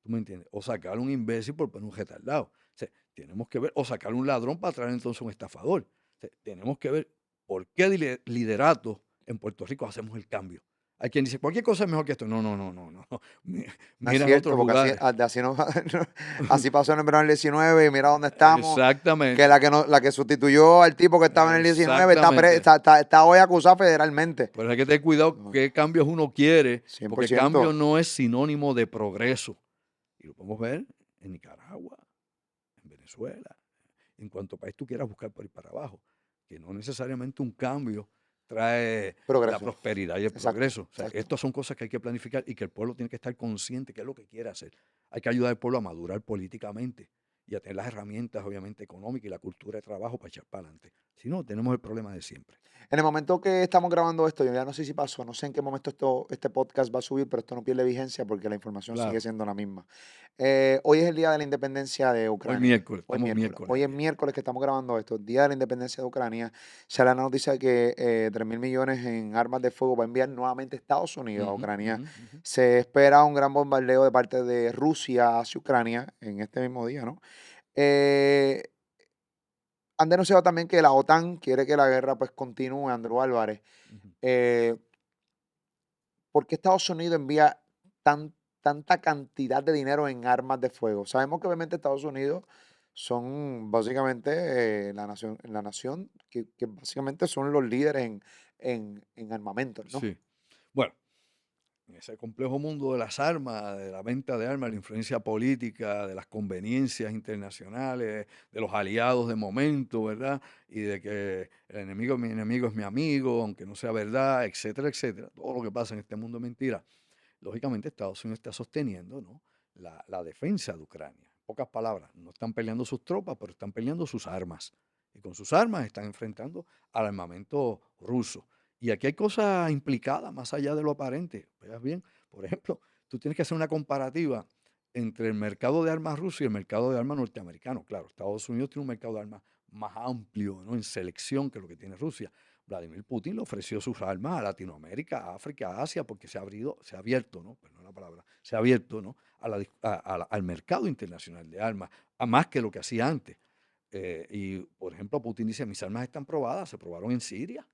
¿tú me entiendes? O sacar un imbécil por poner un retardado. O sea, tenemos que ver, o sacar un ladrón para traer entonces un estafador. O sea, tenemos que ver por qué liderato en Puerto Rico hacemos el cambio. Hay quien dice, cualquier cosa es mejor que esto. No, no, no, no, no. No es Mira en otros cierto, porque así, lugares. así, no, así pasó en el verano del 19 y mira dónde estamos. Que Exactamente, la que sustituyó al tipo que estaba en el 19 exactamente. está hoy acusado federalmente. Pero hay que tener cuidado No, qué cambios uno quiere, porque 100%. cambio no es sinónimo de progreso. Y lo podemos ver en Nicaragua, en Venezuela, en cuanto país tú quieras buscar por ir para abajo, que no necesariamente un cambio trae la Progreso. prosperidad y el Exacto, progreso. O sea, exacto. estas son cosas que hay que planificar y que el pueblo tiene que estar consciente que es lo que quiere hacer. Hay que ayudar al pueblo a madurar políticamente y a tener las herramientas, obviamente, económicas y la cultura de trabajo para echar para adelante. Si no, tenemos el problema de siempre. En el momento que estamos grabando esto, yo ya no sé si pasó, no sé en qué momento este podcast va a subir, pero esto no pierde vigencia porque la información sigue Claro, siendo la misma. Hoy es el día de la independencia de hoy Ucrania. miércoles, Hoy estamos miércoles. miércoles Hoy es aquí. miércoles que estamos grabando esto, día de la independencia de Ucrania. Sale la noticia de que 3.000 millones en armas de fuego va a enviar nuevamente Estados Unidos a Ujú, Ucrania. ujú, ujú. Se espera un gran bombardeo de parte de Rusia hacia Ucrania en este mismo día, ¿no? Eh, Han denunciado también que la OTAN quiere que la guerra pues continúe, Andrew Álvarez. Ujú. Eh, ¿Por qué Estados Unidos envía tanta cantidad de dinero en armas de fuego? Sabemos que obviamente Estados Unidos son básicamente la nación que básicamente son los líderes en armamentos, ¿no? Sí. Bueno, en ese complejo mundo de las armas, de la venta de armas, la influencia política, de las conveniencias internacionales, de los aliados de momento, ¿verdad? Y de que el enemigo de mi enemigo es mi amigo, aunque no sea verdad, etcétera, etcétera. Todo lo que pasa en este mundo es mentira. Lógicamente, Estados Unidos está sosteniendo, ¿no?, la defensa de Ucrania. En pocas palabras, no están peleando sus tropas, pero están peleando sus armas. Y con sus armas están enfrentando al armamento ruso. Y aquí hay cosas implicadas más allá de lo aparente. Veas bien, por ejemplo, tú tienes que hacer una comparativa entre el mercado de armas ruso y el mercado de armas norteamericano. Claro, Estados Unidos tiene un mercado de armas más amplio, ¿no?, en selección que lo que tiene Rusia. Vladimir Putin le ofreció sus armas a Latinoamérica, a África, a Asia, porque se ha abierto, ¿no? Perdón la palabra, se ha abierto, ¿no?, al mercado internacional de armas, a más que lo que hacía antes. Y, por ejemplo, Putin dice, mis armas están probadas, se probaron en Siria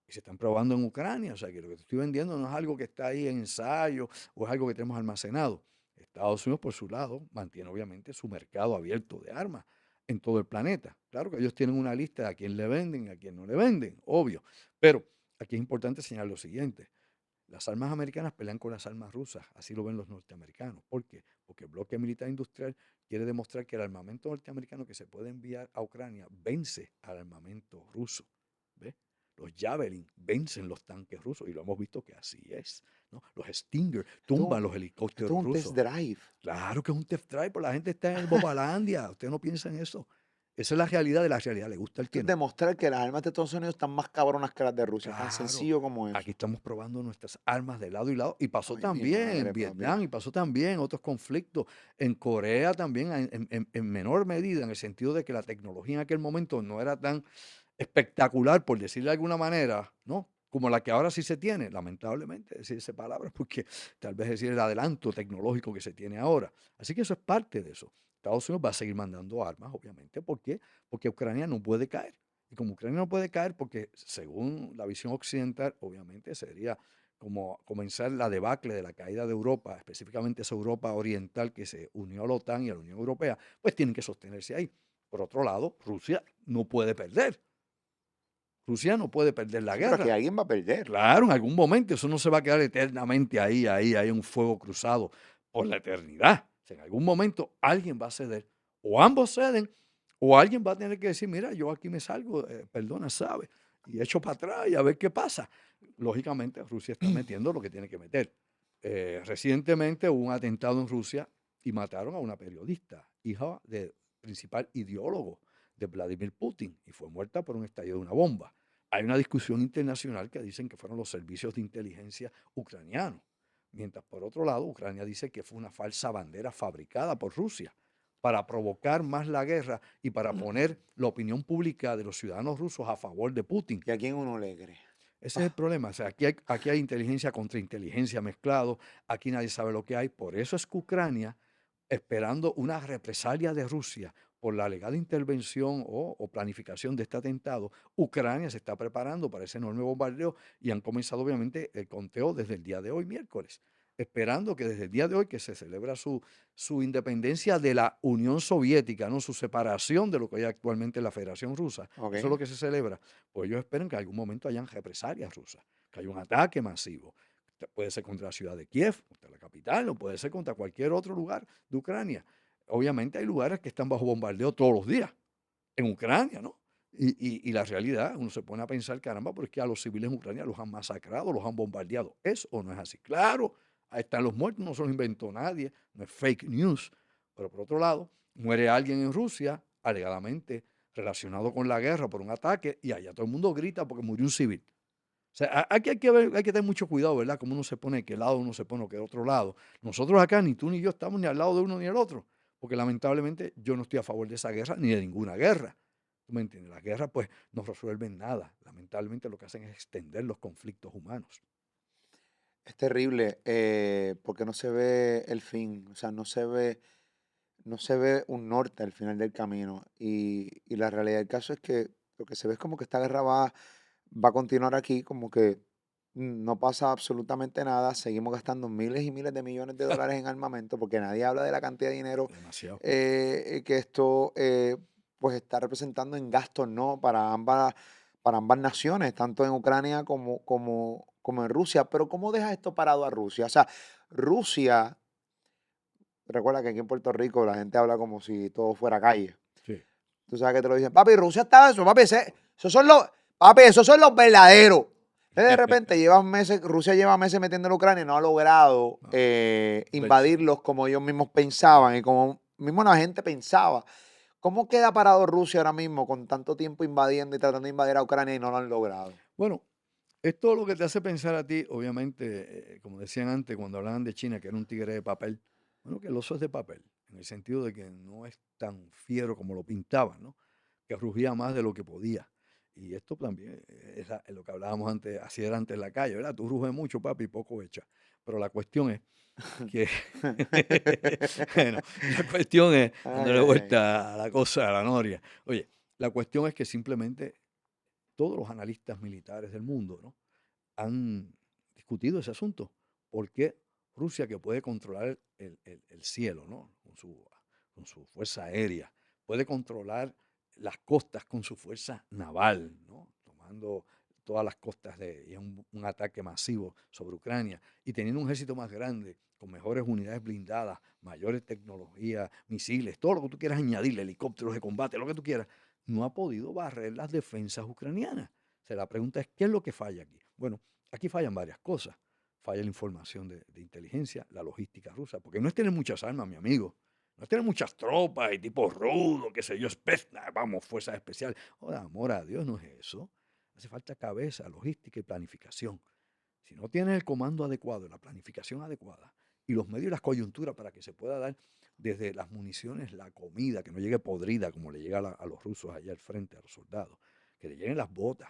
y se están probando en Ucrania. O sea, que lo que te estoy vendiendo no es algo que está ahí en ensayo o es algo que tenemos almacenado. Estados Unidos, por su lado, mantiene obviamente su mercado abierto de armas en todo el planeta. Claro que ellos tienen una lista de a quién le venden y a quién no le venden, obvio. Pero aquí es importante señalar lo siguiente. Las armas americanas pelean con las armas rusas, así lo ven los norteamericanos. ¿Por qué? Porque el bloque militar industrial quiere demostrar que el armamento norteamericano que se puede enviar a Ucrania vence al armamento ruso. ¿Ves? Los Javelin vencen los tanques rusos y lo hemos visto que así es, ¿no? Los Stinger Esto, tumban los esto es helicópteros un test rusos. drive. Claro que es un test drive, pero la gente está en el Bobalandia. Usted no piensa en eso. Esa es la realidad de la realidad. ¿Le gusta el Esto que es no? demostrar que las armas de Estados Unidos están más cabronas que las de Rusia. Tan Claro, sencillo como aquí eso. estamos probando nuestras armas de lado y lado. Y pasó Ay, mi también en madre, papi. Vietnam, y pasó también en otros conflictos. En Corea también, en menor medida, en el sentido de que la tecnología en aquel momento no era tan espectacular, por decirlo de alguna manera, ¿no? Como la que ahora sí se tiene, lamentablemente, decir esa palabra, porque tal vez decir el adelanto tecnológico que se tiene ahora. Así que eso es parte de eso. Estados Unidos va a seguir mandando armas, obviamente. ¿Por qué? Porque Ucrania no puede caer. Y como Ucrania no puede caer, porque según la visión occidental, obviamente sería como comenzar la debacle de la caída de Europa, específicamente esa Europa oriental que se unió a la OTAN y a la Unión Europea, pues tienen que sostenerse ahí. Por otro lado, Rusia no puede perder. Rusia no puede perder la Sí, pero que guerra. alguien va a perder. Claro, en algún momento eso no se va a quedar eternamente ahí, un fuego cruzado por la eternidad. O sea, en algún momento alguien va a ceder, o ambos ceden, o alguien va a tener que decir, mira, yo aquí me salgo, perdona, ¿sabes? Y echo para atrás y a ver qué pasa. Lógicamente, Rusia está metiendo lo que tiene que meter. Recientemente hubo un atentado en Rusia y mataron a una periodista, hija del principal ideólogo de Vladimir Putin, y fue muerta por un estallido de una bomba. Hay una discusión internacional que dicen que fueron los servicios de inteligencia ucranianos, mientras por otro lado Ucrania dice que fue una falsa bandera fabricada por Rusia para provocar más la guerra y para poner la opinión pública de los ciudadanos rusos a favor de Putin. ¿Y a quién uno le cree? Ese es el problema. O sea, aquí hay inteligencia contra inteligencia mezclado, aquí nadie sabe lo que hay. Por eso es que Ucrania, esperando una represalia de Rusia por la alegada intervención o planificación de este atentado, Ucrania se está preparando para ese enorme bombardeo y han comenzado obviamente el conteo desde el día de hoy, miércoles, esperando que desde el día de hoy, que se celebra su independencia de la Unión Soviética, ¿no? Su separación de lo que hay actualmente en la Federación Rusa. Ok. Eso es lo que se celebra. Pues ellos esperan que en algún momento hayan represalias rusas, que haya un ataque masivo. Puede ser contra la ciudad de Kiev, contra la capital, o puede ser contra cualquier otro lugar de Ucrania. Obviamente hay lugares que están bajo bombardeo todos los días, en Ucrania, ¿no? Y la realidad, uno se pone a pensar, caramba, pero es que a los civiles en Ucrania los han masacrado, los han bombardeado. ¿Es o no es así? Claro, ahí están los muertos, no se los inventó nadie, no es fake news. Pero por otro lado, muere alguien en Rusia, alegadamente relacionado con la guerra por un ataque, y allá todo el mundo grita porque murió un civil. O sea, aquí hay que tener mucho cuidado, ¿verdad? Cómo uno se pone, de qué lado uno se pone o qué otro lado. Nosotros acá, ni tú ni yo estamos ni al lado de uno ni del otro, porque lamentablemente yo no estoy a favor de esa guerra ni de ninguna guerra. ¿Tú me entiendes? Las guerras pues no resuelven nada. Lamentablemente lo que hacen es extender los conflictos humanos. Es terrible porque no se ve el fin. O sea, no se ve un norte al final del camino. Y la realidad del caso es que lo que se ve es como que esta guerra va a continuar aquí, como que no pasa absolutamente nada. Seguimos gastando miles y miles de millones de dólares en armamento porque nadie habla de la cantidad de dinero Demasiado. que esto pues está representando en gastos, ¿no? Para ambas naciones, tanto en Ucrania como en Rusia. Pero ¿cómo deja esto parado a Rusia? O sea, Rusia, recuerda que aquí en Puerto Rico la gente habla como si todo fuera calle. Sí. Tú sabes que te lo dicen, papi, Rusia está eso, papi, papi, esos son los verdaderos. Entonces, de repente Rusia lleva meses metiendo en Ucrania y no ha logrado No, vencer. invadirlos como ellos mismos pensaban y como mismo la gente pensaba. ¿Cómo queda parado Rusia ahora mismo con tanto tiempo invadiendo y tratando de invadir a Ucrania y no lo han logrado? Bueno, esto lo que te hace pensar a ti, obviamente, como decían antes, cuando hablaban de China, que era un tigre de papel, bueno, que el oso es de papel, en el sentido de que no es tan fiero como lo pintaban, ¿no? Que rugía más de lo que podía. Y esto también es lo que hablábamos antes, así era antes en la calle, ¿verdad? Tú ruges mucho, papi, y poco echa. Pero la cuestión es que, bueno, la cuestión es, Ay, dándole ay, ay. vuelta a la cosa, a la noria. Oye, la cuestión es que simplemente todos los analistas militares del mundo, ¿no? Han discutido ese asunto. ¿Por qué Rusia, que puede controlar el cielo, ¿no? Con su fuerza aérea, puede controlar las costas con su fuerza naval, ¿no? Tomando todas las costas y un ataque masivo sobre Ucrania, y teniendo un ejército más grande, con mejores unidades blindadas, mayores tecnologías, misiles, todo lo que tú quieras añadirle, helicópteros de combate, lo que tú quieras, no ha podido barrer las defensas ucranianas. O sea, la pregunta es, ¿qué es lo que falla aquí? Bueno, aquí fallan varias cosas. Falla la información de inteligencia, la logística rusa, porque no es tener muchas armas, mi amigo. No es tener muchas tropas y tipos rudos, qué sé yo, Spetsnaz, vamos, fuerzas especiales. Ahora, amor a Dios, no es eso. Hace falta cabeza, logística y planificación. Si no tienes el comando adecuado, la planificación adecuada y los medios y las coyunturas para que se pueda dar desde las municiones, la comida, que no llegue podrida como le llega a los rusos allá al frente, a los soldados, que le lleguen las botas,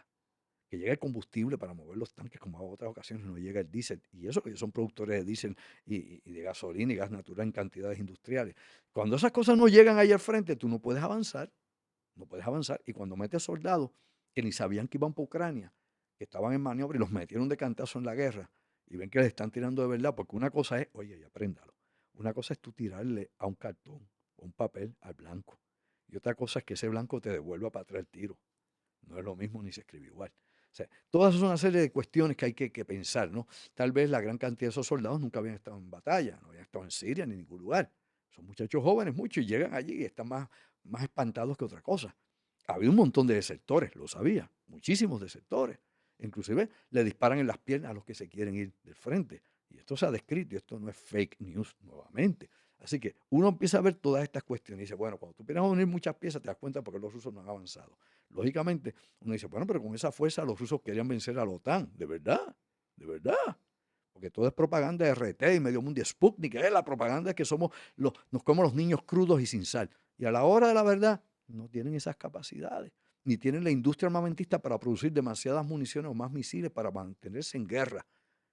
que llegue el combustible para mover los tanques, como en otras ocasiones no llega el diésel. Y eso que son productores de diésel y de gasolina y gas natural en cantidades industriales. Cuando esas cosas no llegan ahí al frente, tú no puedes avanzar, no puedes avanzar. Y cuando metes soldados que ni sabían que iban para Ucrania, que estaban en maniobra y los metieron de cantazo en la guerra, y ven que les están tirando de verdad, porque una cosa es, oye, y apréndalo, una cosa es tú tirarle a un cartón o un papel al blanco, y otra cosa es que ese blanco te devuelva para atrás el tiro. No es lo mismo ni se escribe igual. O sea, todas esas son una serie de cuestiones que hay que pensar, ¿no? Tal vez la gran cantidad de esos soldados nunca habían estado en batalla, no habían estado en Siria ni en ningún lugar. Son muchachos jóvenes, muchos, y llegan allí y están más espantados que otra cosa. Había un montón de desertores, lo sabía, muchísimos desertores. Inclusive le disparan en las piernas a los que se quieren ir del frente. Y esto se ha descrito, y esto no es fake news nuevamente. Así que uno empieza a ver todas estas cuestiones y dice, bueno, cuando tú empiezas a unir muchas piezas te das cuenta porque los rusos no han avanzado. Lógicamente, uno dice, bueno, pero con esa fuerza los rusos querían vencer a la OTAN. ¿De verdad? ¿De verdad? Porque todo es propaganda de RT y medio mundo, Sputnik, la propaganda es que nos comemos los niños crudos y sin sal. Y a la hora de la verdad, no tienen esas capacidades, ni tienen la industria armamentista para producir demasiadas municiones o más misiles para mantenerse en guerra.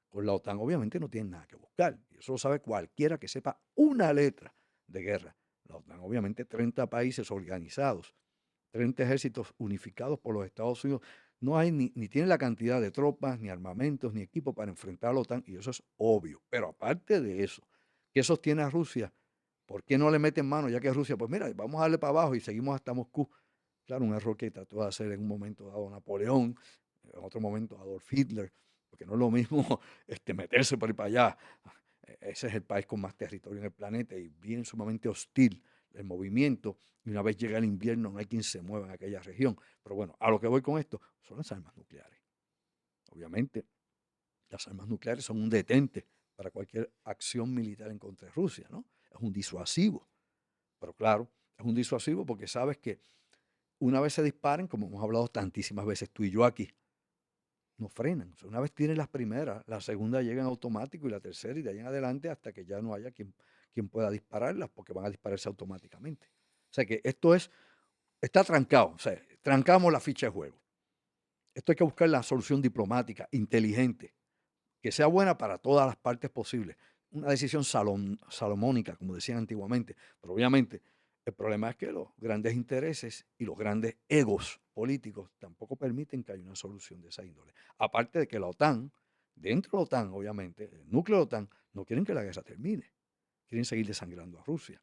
Con la OTAN obviamente no tienen nada que buscar. Y eso lo sabe cualquiera que sepa una letra de guerra. La OTAN obviamente 30 países organizados, 30 ejércitos unificados por los Estados Unidos. No hay ni tienen la cantidad de tropas, ni armamentos, ni equipo para enfrentar a la OTAN, y eso es obvio. Pero aparte de eso, ¿qué sostiene a Rusia? ¿Por qué no le meten mano? Ya que Rusia, pues mira, vamos a darle para abajo y seguimos hasta Moscú. Claro, un error que trató de hacer en un momento dado Napoleón, en otro momento Adolf Hitler, porque no es lo mismo meterse por ahí para allá. Ese es el país con más territorio en el planeta y bien sumamente hostil el movimiento. Y una vez llega el invierno, no hay quien se mueva en aquella región. Pero bueno, a lo que voy con esto son las armas nucleares. Obviamente, las armas nucleares son un detente para cualquier acción militar en contra de Rusia, ¿no? Es un disuasivo. Pero claro, es un disuasivo porque sabes que una vez se disparen, como hemos hablado tantísimas veces tú y yo aquí, no frenan. O sea, una vez tienen las primeras, la segunda llega en automático y la tercera y de ahí en adelante hasta que ya no haya quien pueda dispararlas porque van a dispararse automáticamente. O sea que está trancado. O sea, trancamos la ficha de juego. Esto hay que buscar la solución diplomática, inteligente, que sea buena para todas las partes posibles. Una decisión salomónica, como decían antiguamente. Pero obviamente el problema es que los grandes intereses y los grandes egos políticos tampoco permiten que haya una solución de esa índole. Aparte de que la OTAN, dentro de la OTAN, obviamente, el núcleo de la OTAN, no quieren que la guerra termine. Quieren seguir desangrando a Rusia,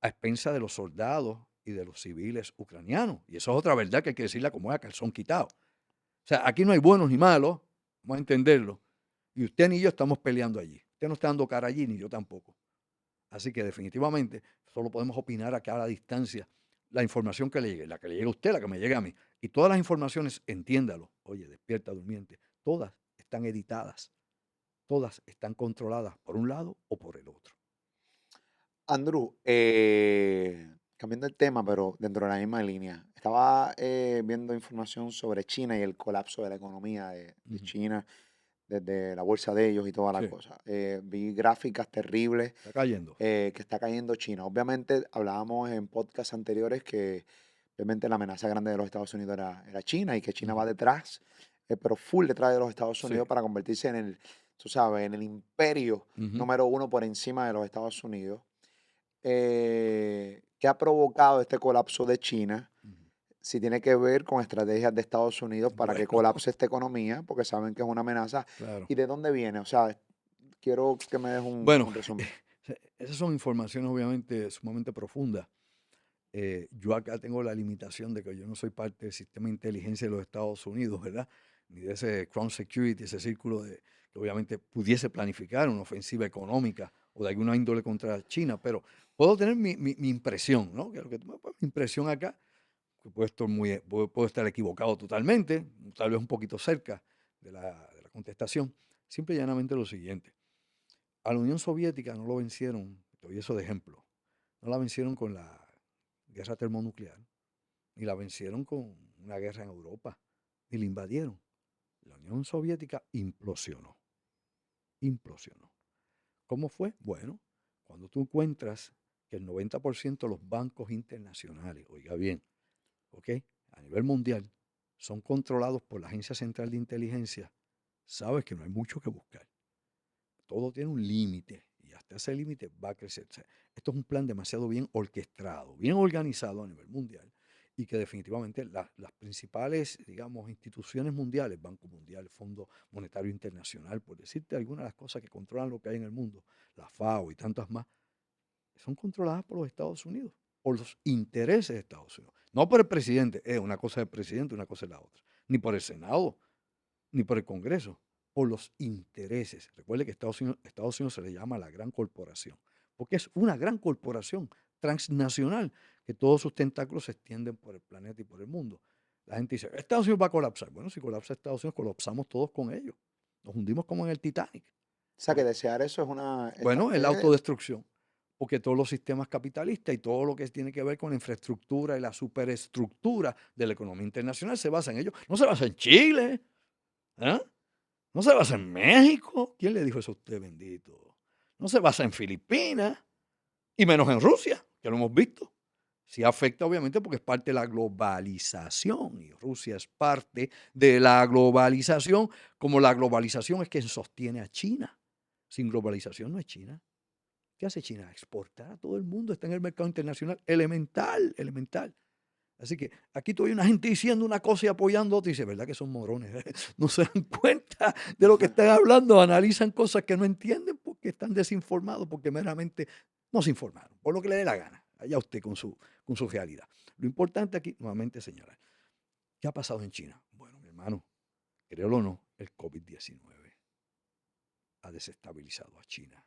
a expensa de los soldados y de los civiles ucranianos. Y eso es otra verdad que hay que decirla como es a calzón quitado. O sea, aquí no hay buenos ni malos, vamos a entenderlo. Y usted ni yo estamos peleando allí. Usted no está dando cara allí, ni yo tampoco. Así que definitivamente solo podemos opinar acá a la distancia la información que le llegue, la que le llegue a usted, la que me llegue a mí. Y todas las informaciones, entiéndalo, oye, despierta durmiente, todas están editadas, todas están controladas por un lado o por el otro. Andrew, cambiando el tema, pero dentro de la misma línea, estaba viendo información sobre China y el colapso de la economía de Ujú. China, desde la bolsa de ellos y toda la Sí, cosa. Vi gráficas terribles está cayendo. que está cayendo China. Obviamente hablábamos en podcasts anteriores que obviamente la amenaza grande de los Estados Unidos era China y que China va Ujú. detrás, pero full detrás de los Estados Sí. Unidos para convertirse en tú sabes, en el imperio Ujú. número uno por encima de los Estados Unidos. ¿Qué ha provocado este colapso de China? Ujú. Si tiene que ver con estrategias de Estados Unidos para que Bueno, colapse esta economía, porque saben que es una amenaza. claro. ¿Y de dónde viene? O sea, quiero que me des Bueno, un resumen. esas son informaciones obviamente sumamente profundas. Yo acá tengo la limitación de que yo no soy parte del sistema de inteligencia de los Estados Unidos, ¿verdad? ni de ese Crown Security, ese círculo que obviamente pudiese planificar una ofensiva económica o de alguna índole contra China, pero puedo tener mi impresión, ¿no? Que lo que mi impresión acá, que puedo estar equivocado totalmente, tal vez un poquito cerca de la contestación, simple y llanamente lo siguiente. A la Unión Soviética no lo vencieron, te doy eso de ejemplo, no la vencieron con la guerra termonuclear, ni la vencieron con una guerra en Europa, ni la invadieron. La Unión Soviética implosionó, implosionó. ¿Cómo fue? Bueno, cuando tú encuentras que el 90% de los bancos internacionales, oiga bien, ¿ok? A nivel mundial, son controlados por la Agencia Central de Inteligencia, sabes que no hay mucho que buscar. Todo tiene un límite y hasta ese límite va a crecer. O sea, esto es un plan demasiado bien orquestado, bien organizado a nivel mundial y que definitivamente las principales, digamos, instituciones mundiales, Banco Mundial, Fondo Monetario Internacional, por decirte algunas de las cosas que controlan lo que hay en el mundo, la FAO y tantas más, son controladas por los Estados Unidos, por los intereses de Estados Unidos. No por el presidente, una cosa es el presidente, una cosa es la otra, ni por el Senado, ni por el Congreso, por los intereses. Recuerde que Estados Unidos se le llama la gran corporación, porque es una gran corporación transnacional que todos sus tentáculos se extienden por el planeta y por el mundo. La gente dice, Estados Unidos va a colapsar. Bueno, si colapsa Estados Unidos, colapsamos todos con ellos. Nos hundimos como en el Titanic. O sea, que Porque, desear eso es una... bueno, es la autodestrucción. Porque todos los sistemas capitalistas y todo lo que tiene que ver con la infraestructura y la superestructura de la economía internacional se basa en ello. No se basa en Chile, ¿eh? No se basa en México. ¿Quién le dijo eso a usted, bendito? No se basa en Filipinas y menos en Rusia, que lo hemos visto. Sí afecta, obviamente, porque es parte de la globalización y Rusia es parte de la globalización, como la globalización es quien sostiene a China. Sin globalización no es China. ¿Qué hace China? Exportar a todo el mundo, está en el mercado internacional, elemental, elemental. Así que aquí todavía una gente diciendo una cosa y apoyando otra y dice, ¿verdad que son morones? No se dan cuenta de lo que están hablando, analizan cosas que no entienden porque están desinformados, porque meramente no se informaron, por lo que le dé la gana. Allá usted con su realidad. Lo importante aquí, nuevamente señalar, ¿qué ha pasado en China? Bueno, mi hermano, créelo o no, el COVID-19 ha desestabilizado a China.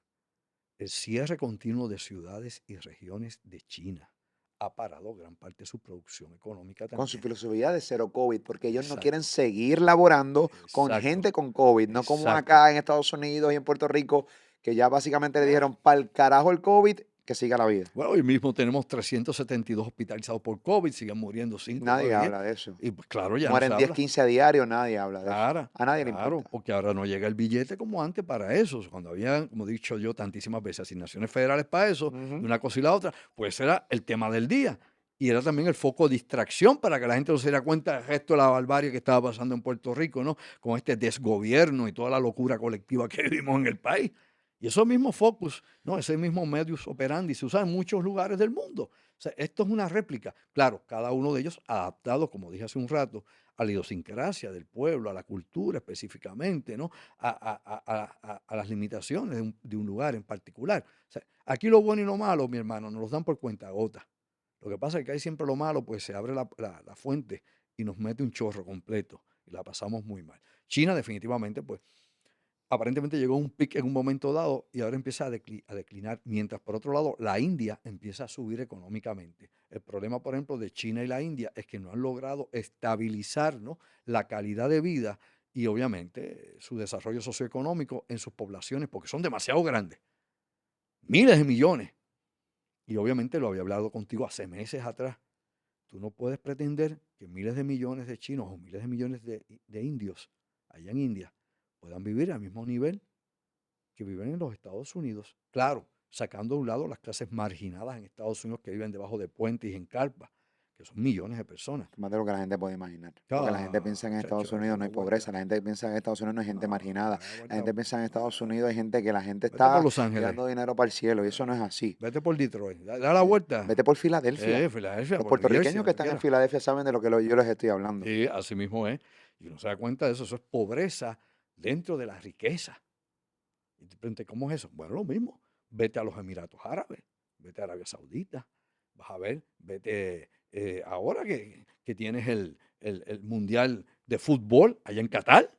El cierre continuo de ciudades y regiones de China ha parado gran parte de su producción económica con su también. filosofía de cero COVID, porque ellos no quieren Exacto, seguir laborando con exacto, gente con COVID, no como exacto. acá en Estados Unidos y en Puerto Rico, que ya básicamente le dijeron, para el carajo el COVID, que siga la vida. Bueno, hoy mismo tenemos 372 hospitalizados por COVID, siguen muriendo Y 5 cada nadie 10. habla de eso. Y pues claro, ya no se Mueren 10, habla. 15 a diario, nadie habla de eso. Claro, A nadie le claro, importa. porque ahora no llega el billete como antes para eso. Cuando había, como he dicho yo tantísimas veces, asignaciones federales para eso, de Ujú. una cosa y la otra, pues era el tema del día. Y era también el foco de distracción para que la gente no se diera cuenta del resto de la barbarie que estaba pasando en Puerto Rico, ¿no? Con este desgobierno y toda la locura colectiva que vivimos en el país. Y esos mismos focus, ¿no? Ese mismo modus operandi se usa en muchos lugares del mundo. O sea, esto es una réplica. Claro, cada uno de ellos adaptado, como dije hace un rato, a la idiosincrasia del pueblo, a la cultura específicamente, ¿no? A las limitaciones de un lugar en particular. O sea, aquí lo bueno y lo malo, mi hermano, nos los dan por cuenta gota. Lo que pasa es que hay siempre lo malo, pues se abre la fuente y nos mete un chorro completo y la pasamos muy mal. China definitivamente, pues aparentemente llegó a un pic en un momento dado y ahora empieza a declinar, mientras por otro lado la India empieza a subir económicamente. El problema, por ejemplo, de China y la India es que no han logrado estabilizar, ¿no?, la calidad de vida y obviamente su desarrollo socioeconómico en sus poblaciones, porque son demasiado grandes, miles de millones. Y obviamente lo había hablado contigo hace meses atrás. Tú no puedes pretender que miles de millones de chinos o miles de millones de indios allá en India puedan vivir al mismo nivel que viven en los Estados Unidos. Claro, sacando a un lado las clases marginadas en Estados Unidos que viven debajo de puentes y en carpas, que son millones de personas. Más de lo que la gente puede imaginar. Porque la gente piensa Ah, en chacho, Estados Unidos no una hay pobreza, vuelta. la gente piensa en Estados Unidos no hay gente marginada, Una la vuelta. gente piensa en Estados Unidos hay gente que la gente Vete por está Los Ángeles. tirando dinero para el cielo y eso no es así. Vete por Detroit. Da la vuelta. Vete por Filadelfia. Filadelfia, Los por New Jersey, puertorriqueños que donde están en quiera. Filadelfia saben de lo que yo les estoy hablando. Sí, así mismo es. Y uno se da cuenta de eso. Eso es pobreza dentro de la riqueza. Y te pregunté, ¿cómo es eso? Bueno, lo mismo. Vete a los Emiratos Árabes, vete a Arabia Saudita, vas a ver, vete ahora que tienes el Mundial de Fútbol allá en Qatar.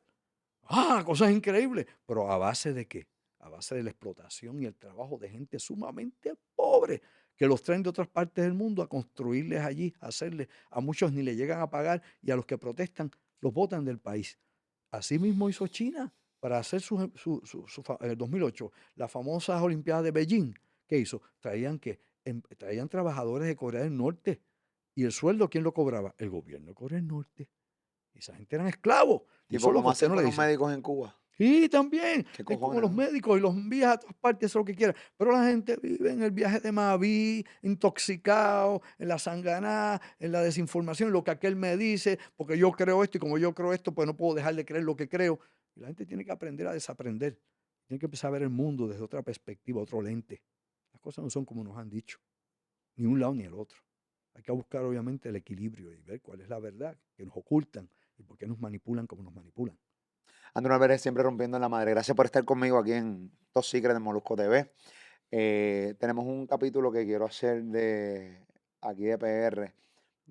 Cosas increíbles. ¿Pero a base de qué? A base de la explotación y el trabajo de gente sumamente pobre, que los traen de otras partes del mundo a construirles allí, a hacerles. A muchos ni le llegan a pagar y a los que protestan los botan del país. Así mismo hizo China para hacer en el 2008 las famosas Olimpiadas de Beijing. ¿Qué hizo? Traían trabajadores de Corea del Norte. ¿Y el sueldo quién lo cobraba? El gobierno de Corea del Norte. Esa gente eran esclavos. Y eso Tipo es lo que como a usted hacen no con le los dicen. médicos en Cuba. Sí, también. ¿Qué Es como cojones, los no? médicos y los envías a todas partes, eso es lo que quiera. Pero la gente vive en el viaje de Maví, intoxicado, en la sanganá, en la desinformación, lo que aquel me dice, porque yo creo esto y como yo creo esto, pues no puedo dejar de creer lo que creo. Y la gente tiene que aprender a desaprender. Tiene que empezar a ver el mundo desde otra perspectiva, otro lente. Las cosas no son como nos han dicho, ni un lado ni el otro. Hay que buscar obviamente el equilibrio y ver cuál es la verdad que nos ocultan y por qué nos manipulan como nos manipulan. Andrew Álvarez siempre rompiendo en la madre. Gracias por estar conmigo aquí en Top Secret de Molusco TV. Tenemos un capítulo que quiero hacer de aquí de PR.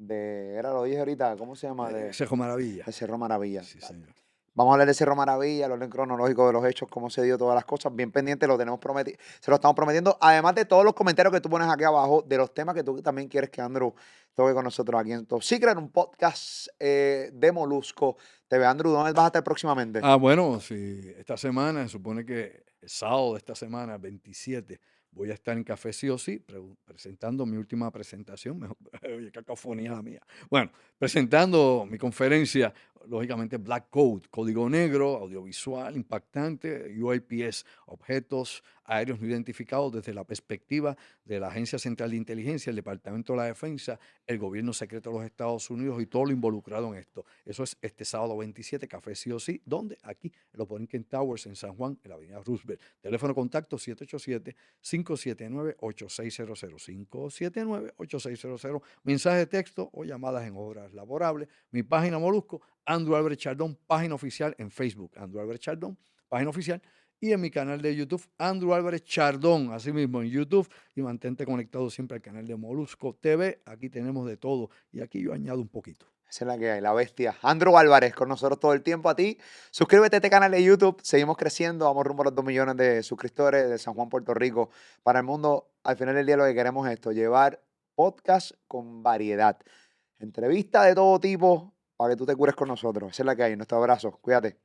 Era lo dije ahorita, ¿cómo se llama? Sejo Maravilla. De Cerro Maravilla. Sí, señor. Vamos a hablar de Cerro Maravilla, el orden cronológico de los hechos, cómo se dio todas las cosas. Bien pendiente, lo tenemos prometido, se lo estamos prometiendo. Además de todos los comentarios que tú pones aquí abajo, de los temas que tú también quieres que Andrew toque con nosotros aquí en Top Secret, un podcast de Molusco TV. Andrew, ¿dónde vas a estar próximamente? Bueno, sí, esta semana, se supone que el sábado de esta semana, 27, voy a estar en Café Sí o Sí, presentando mi última presentación. Oye, qué cacofonía la mía. Bueno, presentando mi conferencia, lógicamente Black Code, código negro, audiovisual, impactante, UAPS, objetos aéreos no identificados desde la perspectiva de la Agencia Central de Inteligencia, el Departamento de la Defensa, el Gobierno Secreto de los Estados Unidos y todo lo involucrado en esto. Eso es este sábado 27, Café Sí o Sí, donde aquí en los Borinquen Towers en San Juan, en la avenida Roosevelt. Teléfono contacto 787-579-8600, 579-8600. Mensaje de texto o llamadas en horas laborables. Mi página Molusco, Andrew Álvarez Chardón, página oficial en Facebook, Andrew Álvarez Chardón, página oficial. Y en mi canal de YouTube, Andrew Álvarez Chardón, así mismo en YouTube. Y mantente conectado siempre al canal de Molusco TV. Aquí tenemos de todo. Y aquí yo añado un poquito. Esa es la que hay, la bestia. Andrew Álvarez con nosotros todo el tiempo a ti. Suscríbete a este canal de YouTube. Seguimos creciendo. Vamos rumbo a los 2 millones de suscriptores de San Juan, Puerto Rico. Para el mundo, al final del día lo que queremos es esto, llevar podcast con variedad. Entrevista de todo tipo para que tú te cures con nosotros. Esa es la que hay. Nuestro abrazo. Cuídate.